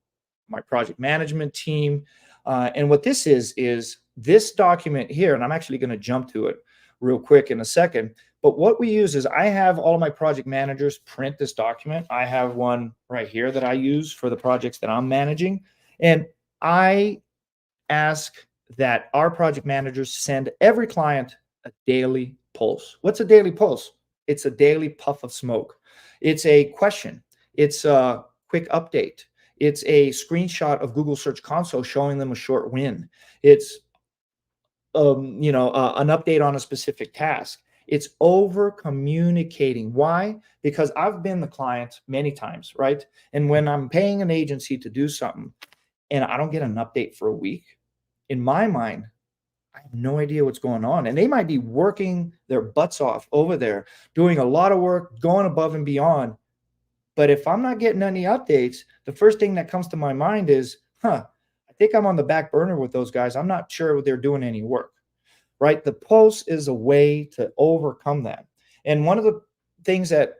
my project management team. And what this is this document here, and I'm actually going to jump to it real quick in a second. But what we use is I have all of my project managers print this document. I have one right here that I use for the projects that I'm managing. And I ask that our project managers send every client a daily pulse. What's a daily pulse? It's a daily puff of smoke. It's a question. It's a quick update. It's a screenshot of Google Search Console showing them a short win. It's an update on a specific task. It's over communicating. Why? Because I've been the client many times, right? And when I'm paying an agency to do something and I don't get an update for a week, in my mind, I have no idea what's going on. And they might be working their butts off over there, doing a lot of work, going above and beyond. But if I'm not getting any updates, the first thing that comes to my mind is, I think I'm on the back burner with those guys. I'm not sure they're doing any work, right? The pulse is a way to overcome that. And one of the things that,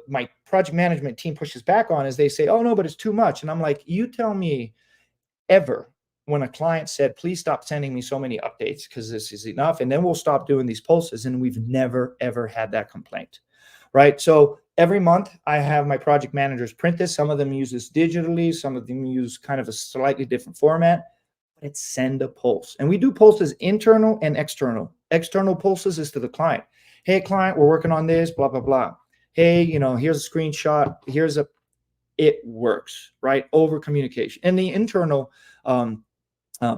my project management team pushes back on is they say, oh, no, but it's too much. And I'm like, you tell me ever when a client said, please stop sending me so many updates because this is enough, and then we'll stop doing these pulses. And we've never, ever had that complaint, right? So every month I have my project managers print this. Some of them use this digitally. Some of them use kind of a slightly different format. But it's send a pulse. And we do pulses internal and external. External pulses is to the client. Hey, client, we're working on this, blah, blah, blah. Hey, here's a screenshot. It works, right? Over communication. And the internal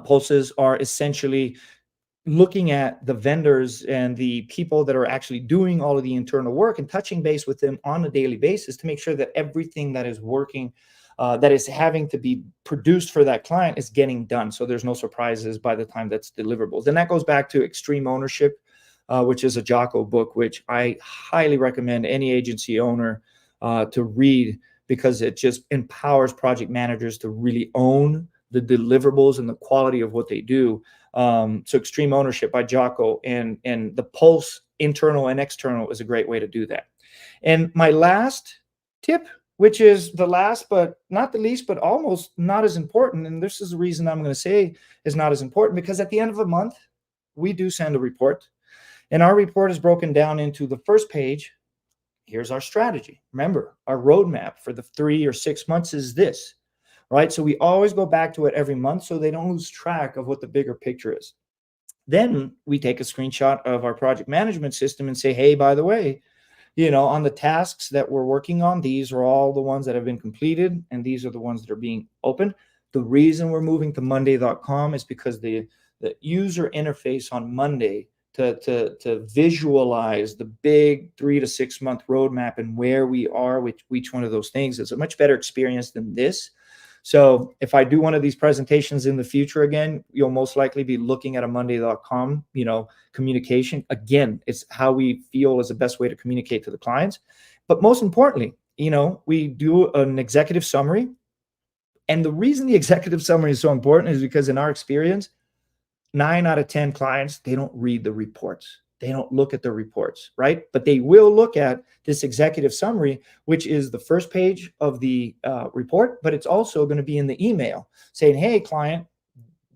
pulses are essentially looking at the vendors and the people that are actually doing all of the internal work and touching base with them on a daily basis to make sure that everything that is working, that is having to be produced for that client is getting done. So there's no surprises by the time that's deliverables. And that goes back to Extreme Ownership, which is a Jocko book, which I highly recommend any agency owner to read, because it just empowers project managers to really own the deliverables and the quality of what they do. So Extreme Ownership by Jocko, and the pulse, internal and external, is a great way to do that. And my last tip, which is the last but not the least, but almost not as important, and this is the reason I'm going to say is not as important, because at the end of the month, we do send a report. And our report is broken down into the first page. Here's our strategy. Remember, our roadmap for the 3 or 6 months is this, right? So we always go back to it every month so they don't lose track of what the bigger picture is. Then we take a screenshot of our project management system and say, hey, by the way, on the tasks that we're working on, these are all the ones that have been completed, and these are the ones that are being opened. The reason we're moving to Monday.com is because the user interface on Monday to visualize the big 3 to 6 month roadmap and where we are with each one of those things is a much better experience than this. So if I do one of these presentations in the future again, you'll most likely be looking at a Monday.com, communication. Again, it's how we feel is the best way to communicate to the clients. But most importantly, we do an executive summary. And the reason the executive summary is so important is because in our experience, 9 out of 10 clients, they don't read the reports. They don't look at the reports, right? But they will look at this executive summary, which is the first page of the report, but it's also going to be in the email saying, hey, client,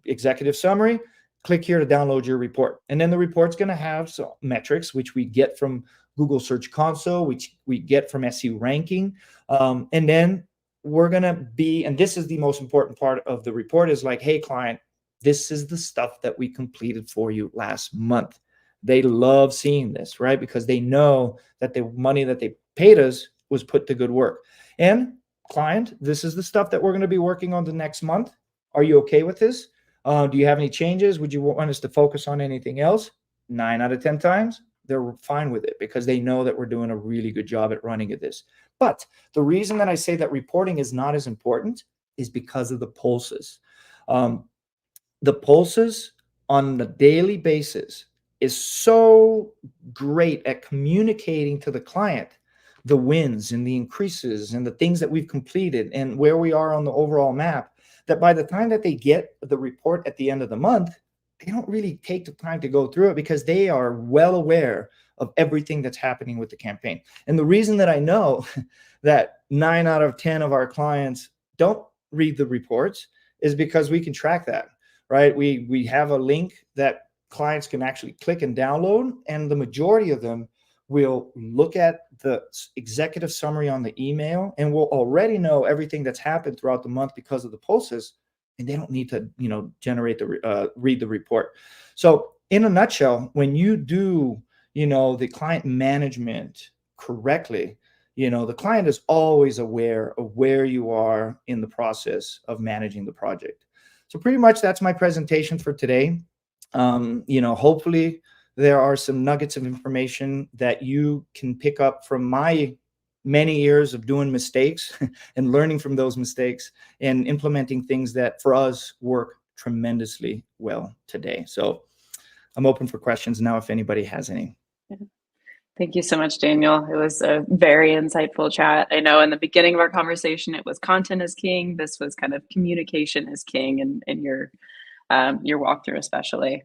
executive summary, click here to download your report. And then the report's going to have some metrics, which we get from Google Search Console, which we get from SE Ranking. And then we're going to be, and this is the most important part of the report, is like, hey, client, this is the stuff that we completed for you last month. They love seeing this, right? Because they know that the money that they paid us was put to good work. And client, this is the stuff that we're going to be working on the next month. Are you okay with this? Do you have any changes? Would you want us to focus on anything else? 9 out of 10 times, they're fine with it because they know that we're doing a really good job at running this. But the reason that I say that reporting is not as important is because of the pulses. The pulses on a daily basis is so great at communicating to the client the wins and the increases and the things that we've completed and where we are on the overall map, that by the time that they get the report at the end of the month, they don't really take the time to go through it because they are well aware of everything that's happening with the campaign. And the reason that I know that 9 out of 10 of our clients don't read the reports is because we can track that, right? We have a link that clients can actually click and download, and the majority of them will look at the executive summary on the email and will already know everything that's happened throughout the month because of the pulses, and they don't need to, generate read the report. So in a nutshell, when you do, the client management correctly, the client is always aware of where you are in the process of managing the project. So pretty much that's my presentation for today. Hopefully there are some nuggets of information that you can pick up from my many years of doing mistakes and learning from those mistakes and implementing things that for us work tremendously well today. So I'm open for questions now if anybody has any. Thank you so much, Daniel. It was a very insightful chat. I know in the beginning of our conversation, it was content is king. This was kind of communication is king in your walkthrough especially.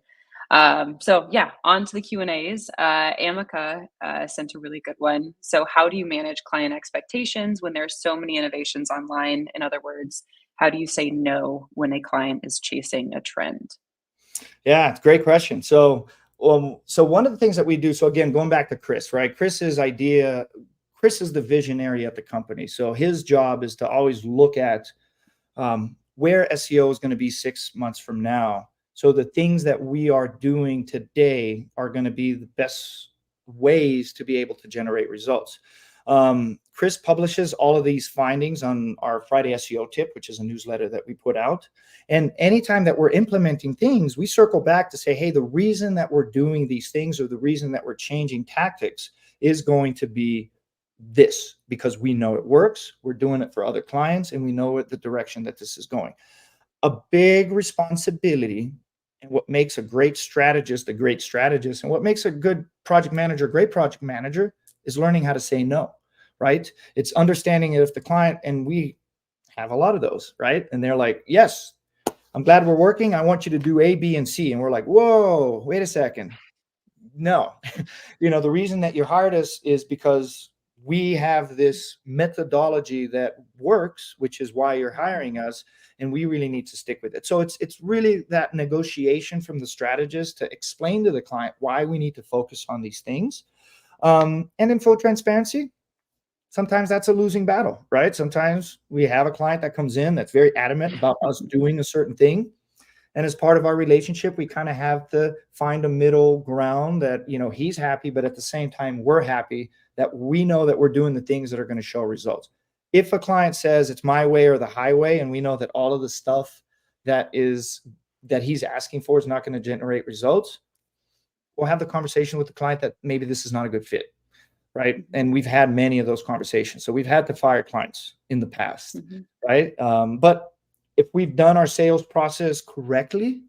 So yeah, on to the Q&As. Amica sent a really good one. So how do you manage client expectations when there's so many innovations online? In other words, how do you say no when a client is chasing a trend? Yeah, it's a great question. So one of the things that we do, so again, going back to Chris, right? Chris is the visionary at the company. So his job is to always look at where SEO is going to be 6 months from now. So the things that we are doing today are going to be the best ways to be able to generate results. Chris publishes all of these findings on our Friday SEO tip, which is a newsletter that we put out. And anytime that we're implementing things, we circle back to say, hey, the reason that we're doing these things or the reason that we're changing tactics is going to be this, because we know it works. We're doing it for other clients and we know the direction that this is going. A big responsibility, and what makes a great strategist and what makes a good project manager a great project manager is learning how to say no, right? It's understanding if the client, and we have a lot of those, right? And they're like, yes, I'm glad we're working. I want you to do A, B, and C. And we're like, whoa, wait a second. No, the reason that you hired us is because we have this methodology that works, which is why you're hiring us. And we really need to stick with it. So it's really that negotiation from the strategist to explain to the client why we need to focus on these things. And in full transparency, sometimes that's a losing battle, right? Sometimes we have a client that comes in that's very adamant about us doing a certain thing. And as part of our relationship, we kind of have to find a middle ground that, he's happy, but at the same time, we're happy that we know that we're doing the things that are going to show results. If a client says it's my way or the highway, and we know that all of the stuff that he's asking for is not going to generate results, we'll have the conversation with the client that maybe this is not a good fit, right? And we've had many of those conversations. So we've had to fire clients in the past, right? But if we've done our sales process correctly,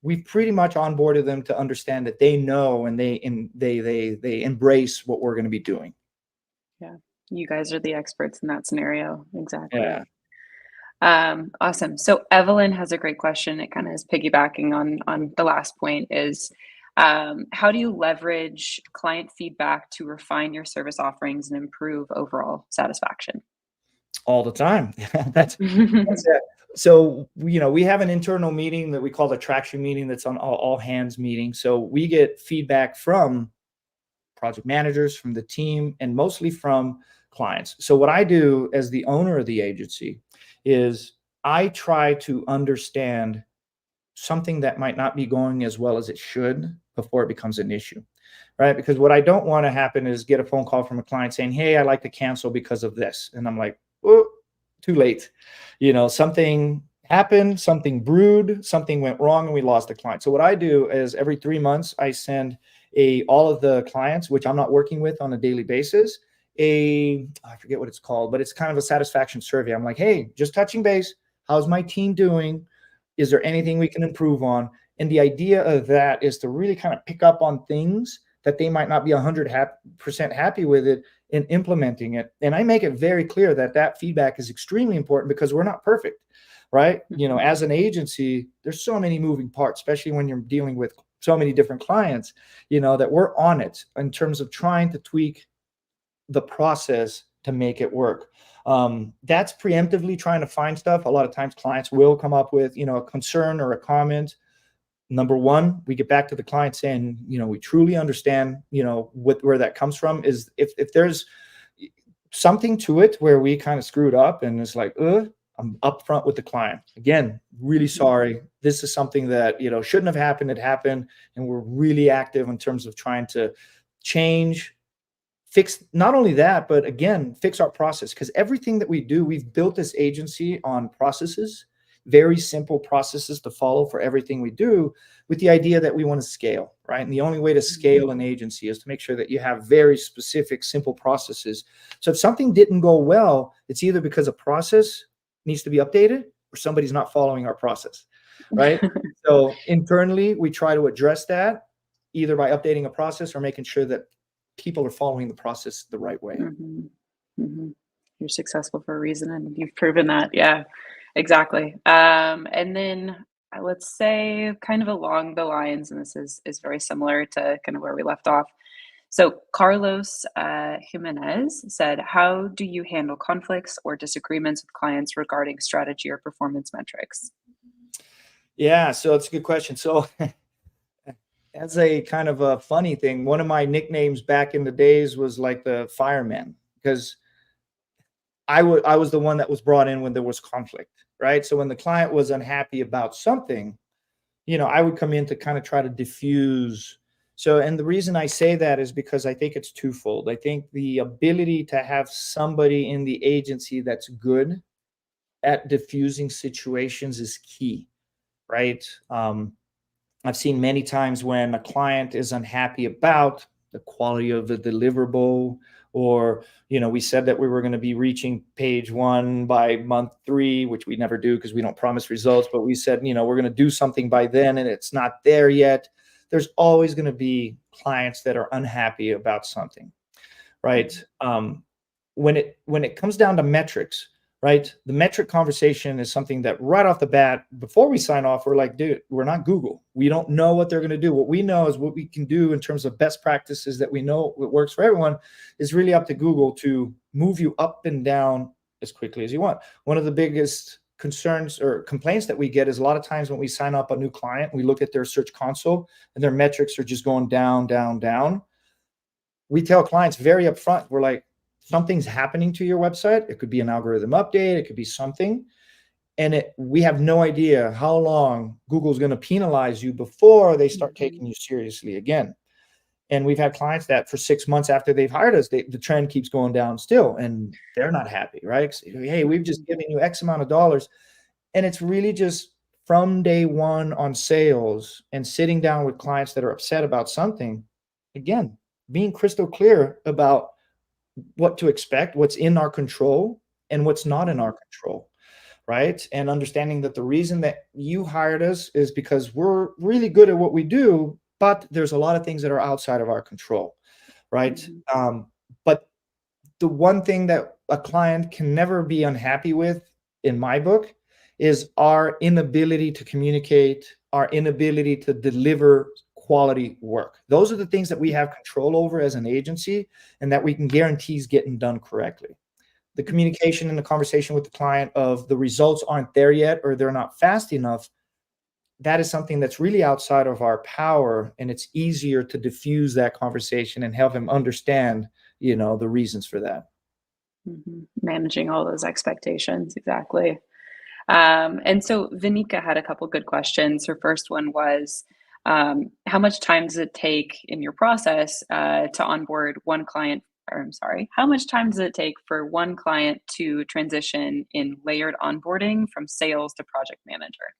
we've pretty much onboarded them to understand that they know and they embrace what we're going to be doing. Yeah, you guys are the experts in that scenario. Exactly. Yeah. Awesome. So Evelyn has a great question. It kind of is piggybacking on the last point is, how do you leverage client feedback to refine your service offerings and improve overall satisfaction? All the time. That's it. So, we have an internal meeting that we call the traction meeting. That's on all hands meeting. So we get feedback from project managers, from the team, and mostly from clients. So what I do as the owner of the agency is I try to understand something that might not be going as well as it should before it becomes an issue, right? Because what I don't want to happen is get a phone call from a client saying, hey, I'd like to cancel because of this. And I'm like, oh, too late. Something happened, something brewed, something went wrong, and we lost the client. So what I do is every 3 months, I send all of the clients, which I'm not working with on a daily basis, I forget what it's called, but it's kind of a satisfaction survey. I'm like, hey, just touching base. How's my team doing? Is there anything we can improve on? And the idea of that is to really kind of pick up on things that they might not be 100% happy with it in implementing it. And I make it very clear that that feedback is extremely important because we're not perfect, right? As an agency, there's so many moving parts, especially when you're dealing with so many different clients, that we're on it in terms of trying to tweak the process to make it work. That's preemptively trying to find stuff. A lot of times clients will come up with, a concern or a comment. Number one, we get back to the client saying, we truly understand, where that comes from. Is if there's something to it where we kind of screwed up and it's like, I'm upfront with the client. Again, really sorry. This is something that, shouldn't have happened. It happened. And we're really active in terms of trying to change, fix not only that, but again, fix our process. Because everything that we do, we've built this agency on processes, very simple processes to follow for everything we do, with the idea that we want to scale, right? And the only way to scale an agency is to make sure that you have very specific, simple processes. So if something didn't go well, it's either because a process needs to be updated or somebody's not following our process, right? So internally, we try to address that either by updating a process or making sure that people are following the process the right way. You're successful for a reason, and you've proven that. Yeah, exactly. And then let's say kind of along the lines, and this is very similar to kind of where we left off. So Carlos Jimenez said, how do you handle conflicts or disagreements with clients regarding strategy or performance metrics? Yeah, so it's a good question. So as a kind of a funny thing, one of my nicknames back in the days was like the fireman, because I was the one that was brought in when there was conflict, right? So when the client was unhappy about something, I would come in to kind of try to diffuse. So, and the reason I say that is because I think it's twofold. I think the ability to have somebody in the agency that's good at diffusing situations is key, right? I've seen many times when a client is unhappy about the quality of the deliverable, or, we said that we were going to be reaching page 1 by month 3, which we never do because we don't promise results, but we said, we're going to do something by then and it's not there yet. There's always going to be clients that are unhappy about something, right? When it comes down to metrics, right? The metric conversation is something that right off the bat, before we sign off, we're like, dude, we're not Google. We don't know what they're going to do. What we know is what we can do in terms of best practices that we know what works for everyone is really up to Google to move you up and down as quickly as you want. One of the biggest concerns or complaints that we get is a lot of times when we sign up a new client, we look at their search console and their metrics are just going down, down, down. We tell clients very upfront, we're like, something's happening to your website. It could be an algorithm update. It could be something. And we have no idea how long Google's going to penalize you before they start taking you seriously again. And we've had clients that for 6 months after they've hired us, the trend keeps going down still, and they're not happy, right? Hey, we've just given you X amount of dollars. And it's really just from day one on sales and sitting down with clients that are upset about something, again, being crystal clear about what to expect, what's in our control and what's not in our control, right? And understanding that the reason that you hired us is because we're really good at what we do, but there's a lot of things that are outside of our control, right? But the one thing that a client can never be unhappy with, in my book, is our inability to communicate, our inability to deliver quality work. Those are the things that we have control over as an agency and that we can guarantee is getting done correctly. the communication and the conversation with the client of the results aren't there yet, or they're not fast enough, that is something that's really outside of our power, and it's easier to diffuse that conversation and help him understand, the reasons for that. Managing all those expectations, exactly. And so Vinika had a couple good questions. Her first one was, how much time does it take in your process to onboard one client? Or I'm sorry, how much time does it take for one client to transition in layered onboarding from sales to project manager?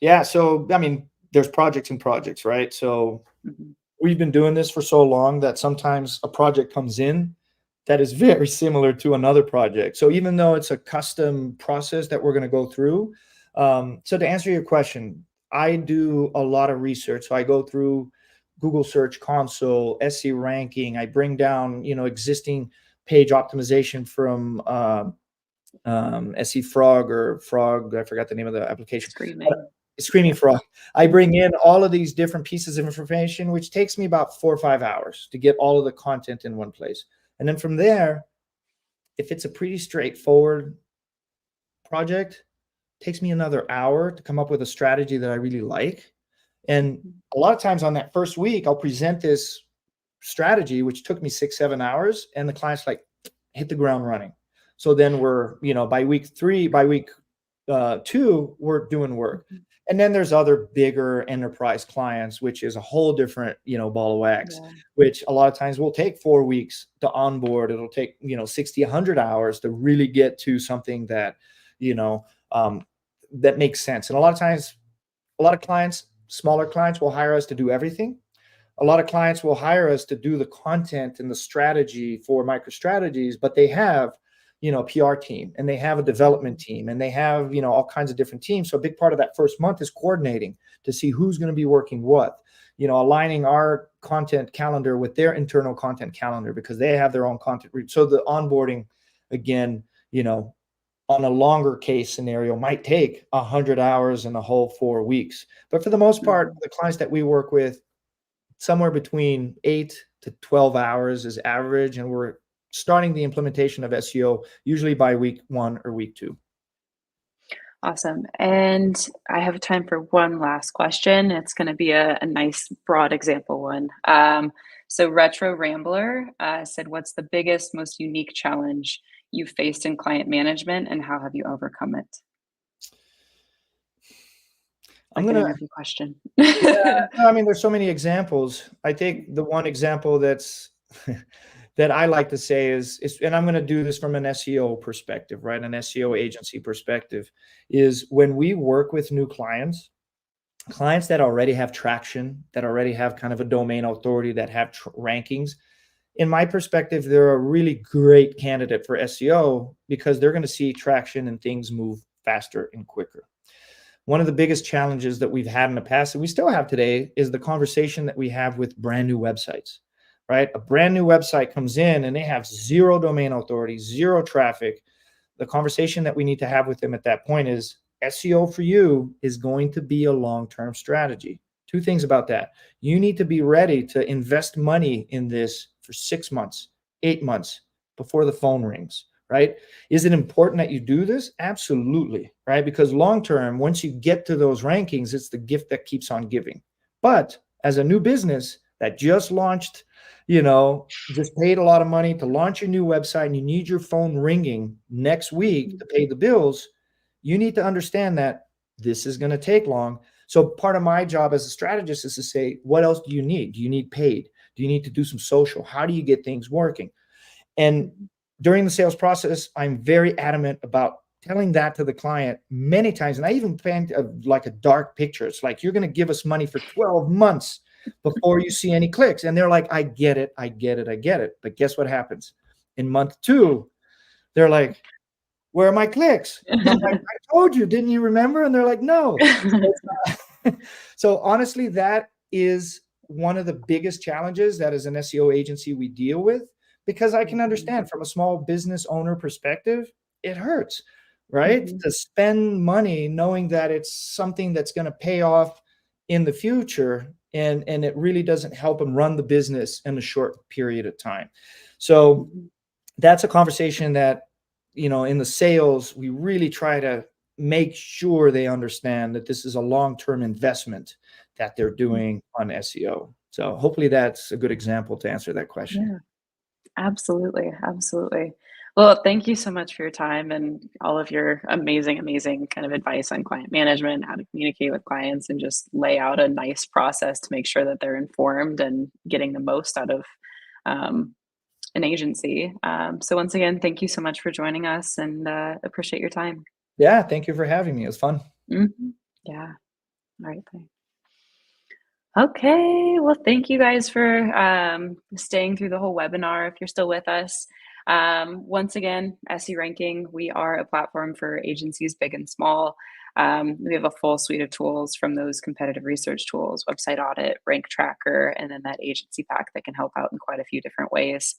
Yeah. So, I mean, there's projects and projects, right? So we've been doing this for so long that sometimes a project comes in that is very similar to another project. So even though it's a custom process that we're going to go through, so to answer your question, I do a lot of research. So I go through Google Search Console, SE Ranking. I bring down, existing page optimization from SE Frog or Frog. I forgot the name of the application. Screaming Frog. I bring in all of these different pieces of information, which takes me about 4 or 5 hours to get all of the content in one place. And then from there, if it's a pretty straightforward project, it takes me another hour to come up with a strategy that I really like. And a lot of times on that first week, I'll present this strategy, which took me 6, 7 hours, and the client's like, hit the ground running. So then we're, by week 2, we're doing work. And then there's other bigger enterprise clients, which is a whole different, ball of wax, which a lot of times will take 4 weeks to onboard. It'll take, 60, 100 hours to really get to something that, that makes sense. And a lot of times, a lot of clients, smaller clients will hire us to do everything. A lot of clients will hire us to do the content and the strategy for MicroStrategies, but they have, PR team, and they have a development team, and they have, all kinds of different teams. So a big part of that first month is coordinating to see who's going to be working what, aligning our content calendar with their internal content calendar because they have their own content. So the onboarding, again, on a longer case scenario might take 100 hours in a whole 4 weeks. But for the most part, the clients that we work with, somewhere between 8 to 12 hours is average. And we're starting the implementation of SEO usually by week 1 or week 2. Awesome. And I have time for one last question. It's going to be a nice broad example one. So Retro Rambler said, what's the biggest, most unique challenge you've faced in client management, and how have you overcome it? I'm going to interview question. Yeah, I mean, there's so many examples. I think the one example that's that I like to say is, and I'm going to do this from an SEO perspective, right? An SEO agency perspective, is when we work with new clients that already have traction, that already have kind of a domain authority, that have rankings. In my perspective, they're a really great candidate for SEO because they're going to see traction and things move faster and quicker. One of the biggest challenges that we've had in the past, and we still have today, is the conversation that we have with brand new websites, right? A brand new website comes in and they have 0 domain authority, 0 traffic. The conversation that we need to have with them at that point is, SEO for you is going to be a long-term strategy. 2 things about that. You need to be ready to invest money in this for 6 months, 8 months before the phone rings. Right? Is it important that you do this? Absolutely. Right? Because long-term, once you get to those rankings, it's the gift that keeps on giving. But as a new business that just launched, just paid a lot of money to launch your new website, and you need your phone ringing next week to pay the bills, you need to understand that this is going to take long. So part of my job as a strategist is to say, what else do you need? Do you need paid? Do you need to do some social? How do you get things working? And during the sales process, I'm very adamant about telling that to the client many times. And I even paint like a dark picture. It's like, you're going to give us money for 12 months before you see any clicks. And they're like, I get it. I get it. I get it. But guess what happens? In month 2, they're like, where are my clicks? And I'm like, I told you, didn't you remember? And they're like, no. So honestly, that is one of the biggest challenges that as an SEO agency we deal with. Because I can understand from a small business owner perspective, it hurts, right? To spend money knowing that it's something that's going to pay off in the future, and it really doesn't help them run the business in a short period of time. So that's a conversation that, in the sales, we really try to make sure they understand that this is a long-term investment that they're doing on SEO. So hopefully that's a good example to answer that question. Yeah, absolutely. Absolutely. Well, thank you so much for your time and all of your amazing, amazing kind of advice on client management, how to communicate with clients, and just lay out a nice process to make sure that they're informed and getting the most out of um, an agency. So once again, thank you so much for joining us, and appreciate your time. Yeah, thank you for having me. It was fun. Yeah. All right. Bye. Okay. Well, thank you guys for staying through the whole webinar. If you're still with us, once again, SE Ranking, we are a platform for agencies big and small. We have a full suite of tools, from those competitive research tools, website audit, rank tracker, and then that agency pack that can help out in quite a few different ways.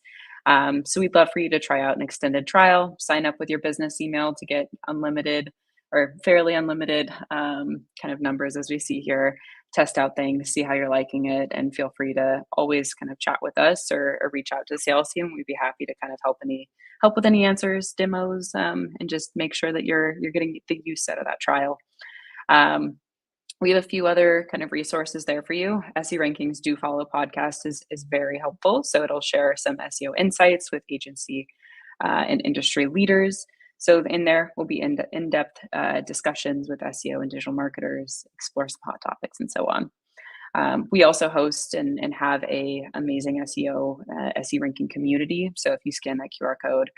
So we'd love for you to try out an extended trial, sign up with your business email to get unlimited or fairly unlimited kind of numbers as we see here, test out things, see how you're liking it, and feel free to always kind of chat with us or reach out to the sales team. We'd be happy to kind of help with any answers, demos, and just make sure that you're getting the use out of that trial. We have a few other kind of resources there for you. SE Rankings Do Follow podcast is very helpful. So it'll share some SEO insights with agency and industry leaders. So in there will be in-depth discussions with SEO and digital marketers, explore some hot topics, and so on. We also host and have a amazing SEO SE ranking community. So if you scan that QR code,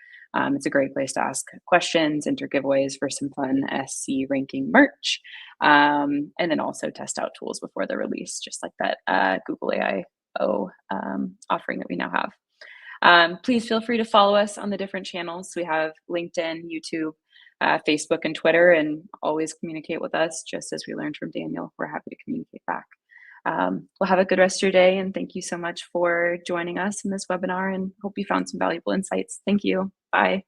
it's a great place to ask questions, enter giveaways for some fun SE ranking merch, and then also test out tools before they're released, just like that Google AIO offering that we now have. Please feel free to follow us on the different channels. We have LinkedIn, YouTube, Facebook, and Twitter, and always communicate with us. Just as we learned from Daniel, we're happy to communicate back. Well, have a good rest of your day, and thank you so much for joining us in this webinar, and hope you found some valuable insights. Thank you. Bye.